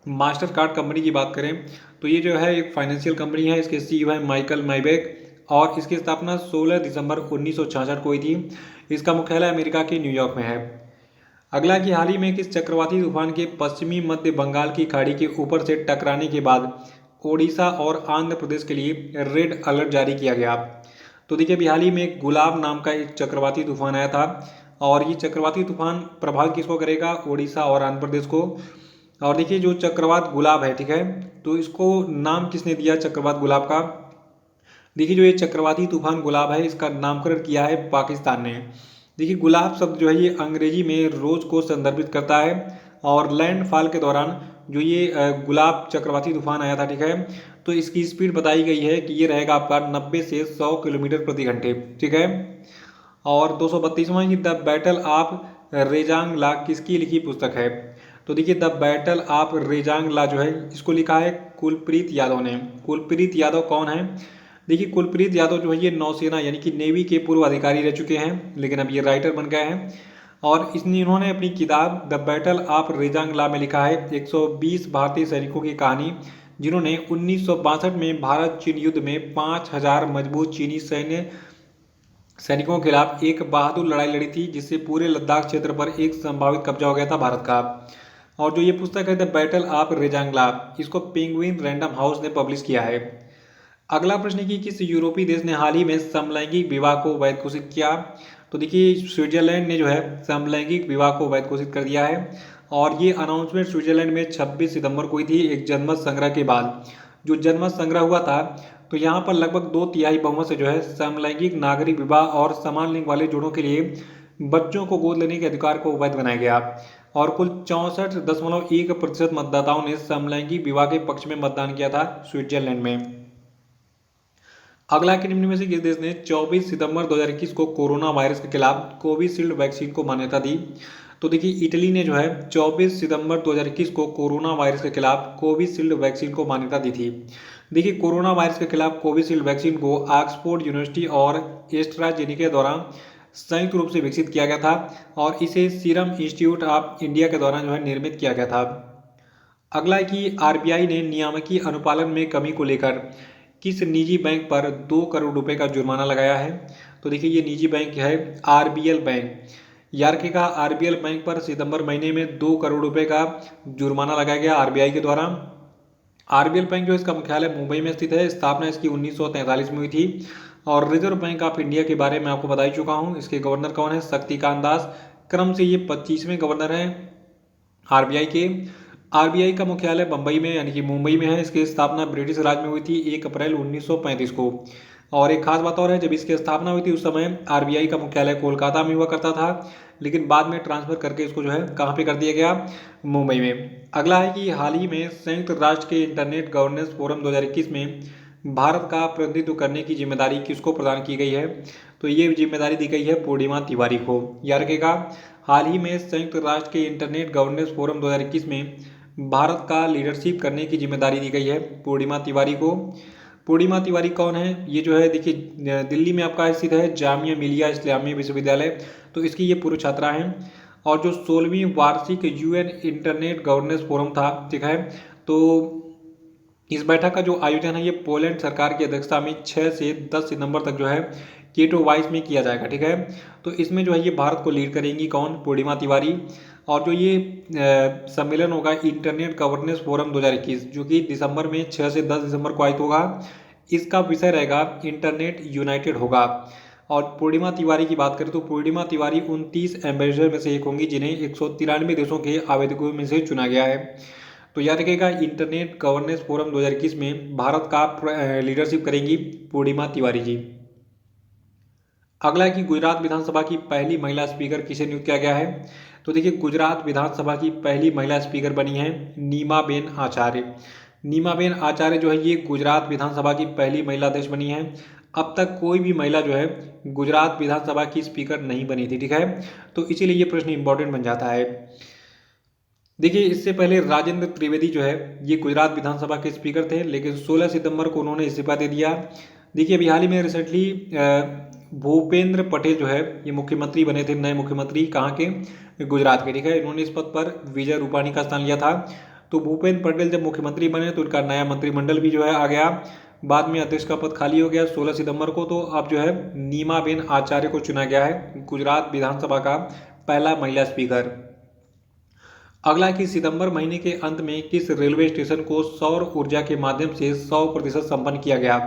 मास्टर कार्ड कंपनी की बात करें तो ये जो है एक फाइनेंशियल कंपनी है। इसके CEO है माइकल माइबेक और इसकी स्थापना 16 दिसंबर 1966 को हुई थी। इसका मुख्यालय अमेरिका के न्यूयॉर्क में है। अगला कि हाल ही में किस चक्रवाती तूफान के पश्चिमी मध्य बंगाल की खाड़ी के ऊपर से टकराने के बाद ओडिशा और आंध्र प्रदेश के लिए रेड अलर्ट जारी किया गया। तो देखिए, अभी हाल ही में गुलाब नाम का एक चक्रवाती तूफान आया था और ये चक्रवाती तूफान प्रभावित किसको करेगा, ओडिशा और आंध्र प्रदेश को। और देखिए, जो चक्रवात गुलाब है, ठीक है, तो इसको नाम किसने दिया चक्रवात गुलाब का। देखिए, जो ये चक्रवाती तूफान गुलाब है, इसका नामकरण किया है पाकिस्तान ने। देखिए, गुलाब शब्द जो है ये अंग्रेजी में रोज को संदर्भित करता है और लैंडफॉल के दौरान जो ये गुलाब चक्रवाती तूफान आया था, ठीक है, तो इसकी स्पीड बताई गई है कि ये रहेगा आपका 90 से 100 किलोमीटर प्रति घंटे, ठीक है। और 232वां की द बैटल ऑफ रेजांग ला किसकी लिखी पुस्तक है। तो देखिए, द बैटल ऑफ रेजांग ला जो है इसको लिखा है कुलप्रीत यादव ने। कुलप्रीत यादव कौन है। देखिए, कुलप्रीत यादव जो है ये नौसेना यानी कि नेवी के पूर्व अधिकारी रह चुके हैं, लेकिन अब ये राइटर बन गए हैं। और इन्होंने अपनी किताब द बैटल ऑफ रेजांग ला में लिखा है 120 भारतीय सैनिकों की कहानी, जिन्होंने 1962 में भारत चीन युद्ध में 5000 मजबूत चीनी सैनिकों के खिलाफ एक बहादुर लड़ाई लड़ी थी, जिससे पूरे लद्दाख क्षेत्र पर एक संभावित कब्जा हो गया था भारत का। और जो ये पुस्तक है द बैटल ऑफ रेजांग ला, इसको पेंगुइन रैंडम हाउस ने पब्लिश किया है। अगला प्रश्न कि किस यूरोपीय देश ने हाल ही में समलैंगिक विवाह को वैध घोषित किया। तो देखिए, स्विट्जरलैंड ने जो है समलैंगिक विवाह को वैध घोषित कर दिया है और ये अनाउंसमेंट स्विट्जरलैंड में 26 सितंबर को हुई थी एक जनमत संग्रह के बाद। जो जनमत संग्रह हुआ था, तो यहाँ पर लगभग 2/3 बहुमत से जो है समलैंगिक नागरिक विवाह और समान लिंग वाले जोड़ों के लिए बच्चों को गोद लेने के अधिकार को वैध बनाया गया और कुल 64.1% मतदाताओं ने समलैंगिक विवाह के पक्ष में मतदान किया था स्विट्जरलैंड में। अगला के निम्न में से किस देश ने 24 सितंबर 2021 को कोरोना वायरस के खिलाफ कोविशील्ड वैक्सीन को मान्यता दी। तो देखिए, इटली ने जो है 24 सितंबर 2021 को कोरोना वायरस के खिलाफ कोविशील्ड वैक्सीन को मान्यता दी थी। देखिए, कोरोना वायरस के खिलाफ कोविशील्ड वैक्सीन को ऑक्सफोर्ड यूनिवर्सिटी और एस्ट्राजेनेका द्वारा संयुक्त रूप से विकसित किया गया था और इसे सीरम इंस्टीट्यूट ऑफ इंडिया के द्वारा जो है निर्मित किया गया था। अगला है कि RBI ने नियामकीय अनुपालन में कमी को लेकर किस निजी बैंक पर 2 करोड़ रुपए का जुर्माना लगाया है। तो देखिए, ये निजी बैंक है RBL बैंक। यार के कहा, RBL बैंक पर सितंबर महीने में 2 करोड़ रुपए का जुर्माना लगाया गया RBI के द्वारा। RBL बैंक जो इसका मुख्यालय मुंबई में स्थित है, स्थापना इसकी 1943 में हुई थी। और रिजर्व बैंक ऑफ इंडिया के बारे में आपको बता ही चुका हूँ, इसके गवर्नर कौन है, शक्तिकांत दास। क्रम से ये 25वें गवर्नर हैं RBI के। RBI का मुख्यालय बम्बई में यानी कि मुंबई में है। इसकी स्थापना ब्रिटिश राज में हुई थी 1 अप्रैल 1935 को। और एक खास बात और है, जब इसकी स्थापना हुई थी उस समय RBI का मुख्यालय कोलकाता में हुआ करता था, लेकिन बाद में ट्रांसफर करके इसको जो है कहाँ पे कर दिया गया, मुंबई में। अगला है कि हाल ही में संयुक्त राष्ट्र के इंटरनेट गवर्नेंस फोरम 2021 में भारत का प्रतिनिधित्व करने की जिम्मेदारी किसको प्रदान की गई है। तो ये जिम्मेदारी दी गई है पूर्णिमा तिवारी को। याद रखिएगा, हाल ही में संयुक्त राष्ट्र के इंटरनेट गवर्नेंस फोरम 2021 में भारत का लीडरशिप करने की जिम्मेदारी दी गई है पूर्णिमा तिवारी को। पूर्णिमा तिवारी कौन है, ये जो है देखिए दिल्ली में आपका स्थित है जामिया मिलिया इस्लामिया विश्वविद्यालय, तो इसकी ये पूर्व छात्रा हैं। और जो 16वीं वार्षिक UN इंटरनेट गवर्नेंस फोरम था, ठीक है, तो इस बैठक का जो आयोजन है ये पोलैंड सरकार की अध्यक्षता में 6 से 10 सितंबर तक जो है केटो वाइज में किया जाएगा, ठीक है। तो इसमें जो है ये भारत को लीड करेंगी कौन, पूर्णिमा तिवारी। और जो ये सम्मेलन होगा इंटरनेट गवर्नेंस फोरम 2021, जो कि दिसंबर में 6 से 10 दिसंबर को आयोजित होगा, इसका विषय रहेगा इंटरनेट यूनाइटेड होगा। और पूर्णिमा तिवारी की बात करें तो पूर्णिमा तिवारी 29 एम्बेसडर में से एक होंगी जिन्हें 193 देशों के आवेदकों में से चुना गया है। तो याद रखिएगा इंटरनेट गवर्नेंस फोरम 2021 में भारत का लीडरशिप करेंगी पूर्णिमा तिवारी जी। अगला है कि गुजरात विधानसभा की पहली महिला स्पीकर किसे नियुक्त किया गया है। तो देखिए गुजरात विधानसभा की पहली महिला स्पीकर बनी है नीमाबेन आचार्य। नीमाबेन आचार्य जो है ये गुजरात विधानसभा की पहली महिला अध्यक्ष बनी है। अब तक कोई भी महिला जो है गुजरात विधानसभा की स्पीकर नहीं बनी थी, ठीक है। तो इसीलिए ये प्रश्न इंपॉर्टेंट बन जाता है। देखिए इससे पहले राजेंद्र त्रिवेदी जो है ये गुजरात विधानसभा के स्पीकर थे, लेकिन 16 सितंबर को उन्होंने इस्तीफा दे दिया। देखिए अभी हाल ही में रिसेंटली भूपेंद्र पटेल जो है ये मुख्यमंत्री बने थे, नए मुख्यमंत्री कहाँ के, गुजरात के, ठीक है। इन्होंने इस पद पर विजय रूपाणी का स्थान लिया था। तो भूपेंद्र पटेल जब मुख्यमंत्री बने तो उनका नया मंत्रिमंडल भी जो है आ गया। बाद में अध्यक्ष का पद खाली हो गया 16 सितंबर को। तो अब जो है नीमाबेन आचार्य को चुना गया है गुजरात विधानसभा का पहला महिला स्पीकर। अगला कि सितंबर महीने के अंत में किस रेलवे स्टेशन को सौर ऊर्जा के माध्यम से 100% संपन्न किया गया।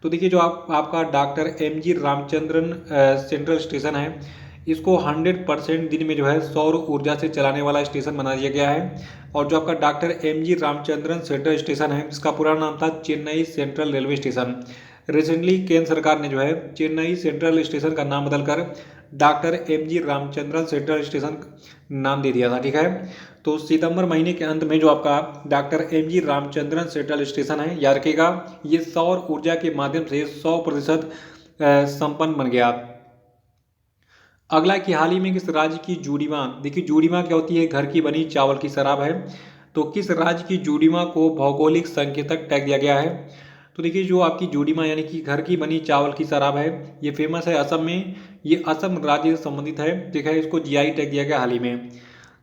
तो देखिए जो आपका doctor M G Ramachandran central station है, इसको 100% दिन में जो है सौर ऊर्जा से चलाने वाला स्टेशन बना दिया गया है। और जो आपका doctor M G Ramachandran central station है, इसका पूरा नाम था Chennai central railway station. Recently केंद्र सरकार ने जो है चेन्नई सेंट्रल स्टेशन का नाम बदलकर doctor M G Ramachandran central station नाम दे दिया था, ठीक है। तो सितंबर महीने के अंत में जो आपका doctor M G Ramachandran central station है, याद रखिएगा ये सौर ऊर्जा के माध्यम से 100% संपन्न बन गया। अगला कि हाल ही में किस राज्य की जूडीमा, देखिए जूडीमा क्या होती है, घर की बनी चावल की शराब है। तो किस राज्य की जूडीमा को भौगोलिक संकेतक टैग दिया गया है। तो देखिए जो आपकी जूडीमा यानी कि घर की बनी चावल की शराब है, ये फेमस है असम में, ये असम राज्य से संबंधित है, ठीक है। इसको जीआई टैग दिया गया हाल ही में।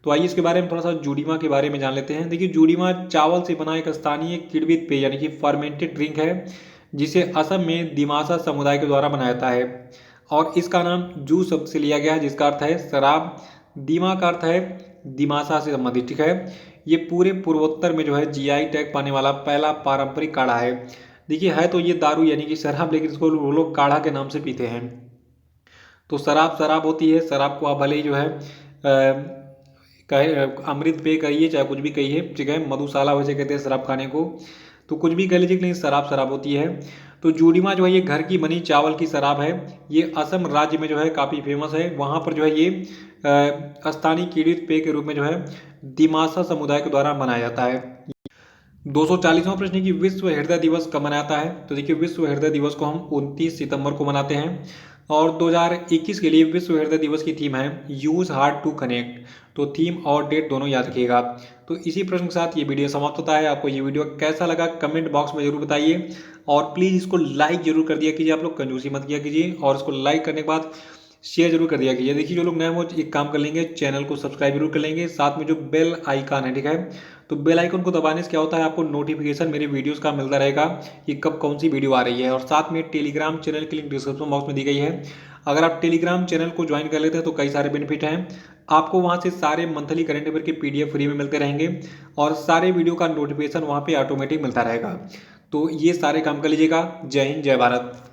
तो आइए इसके बारे में थोड़ा सा जूडीमा के बारे में जान लेते हैं। देखिए जूडीमा चावल से बना एक स्थानीय किण्वित पेय यानी कि फर्मेंटेड ड्रिंक है, जिसे असम में दिमासा समुदाय के द्वारा बनाया जाता है। और इसका नाम जू शब्द से लिया गया है, जिसका अर्थ है शराब, दीमा का अर्थ है दिमासा से संबंधित, ठीक है। ये पूरे पूर्वोत्तर में जो है जीआई टैग पाने वाला पहला पारंपरिक काढ़ा है। देखिए है तो ये दारू यानी कि शराब, लेकिन इसको वो लोग काढ़ा के नाम से पीते हैं। तो शराब शराब होती है, शराब को आप भले ही जो है कहे अमृत पेय कहिए चाहे कुछ भी कहिए, ठीक है, मधुशाला वैसे कहते हैं शराब खाने को, तो कुछ भी कह लीजिए, लेकिन शराब शराब होती है। तो जूडीमा जो है ये घर की बनी चावल की शराब है, ये असम राज्य में जो है काफ़ी फेमस है। वहाँ पर जो है ये स्थानीय किण्वित पेय के रूप में जो है दिमासा समुदाय के द्वारा मनाया जाता है। 240वां प्रश्न की विश्व हृदय दिवस कब मनाता है। तो देखिए विश्व हृदय दिवस को हम 29 सितंबर को मनाते हैं। और 2021 के लिए विश्व हृदय दिवस की थीम है यूज हार्ट टू कनेक्ट। तो थीम और डेट दोनों याद रखिएगा। तो इसी प्रश्न के साथ ये वीडियो समाप्त होता है। आपको ये वीडियो कैसा लगा कमेंट बॉक्स में जरूर बताइए, और प्लीज़ इसको लाइक जरूर कर दिया कीजिए, आप लोग कंजूसी मत किया कीजिए, और इसको लाइक करने के बाद शेयर जरूर कर दिया कीजिए। देखिए जो लोग नए वो एक काम कर लेंगे, चैनल को सब्सक्राइब जरूर कर लेंगे, साथ में जो बेल आइकन है, ठीक है, तो बेल आइकन को दबाने से क्या होता है आपको नोटिफिकेशन मेरे वीडियोस का मिलता रहेगा कि कब कौन सी वीडियो आ रही है। और साथ में टेलीग्राम चैनल की लिंक डिस्क्रिप्शन बॉक्स में दी गई है। अगर आप टेलीग्राम चैनल को ज्वाइन कर लेते हैं तो कई सारे बेनिफिट हैं। आपको वहाँ से सारे मंथली करंट अफेयर के पीडीएफ फ्री में मिलते रहेंगे, और सारे वीडियो का नोटिफिकेशन वहाँ पे ऑटोमेटिक मिलता रहेगा। तो ये सारे काम कर लीजिएगा। जय हिंद, जय भारत।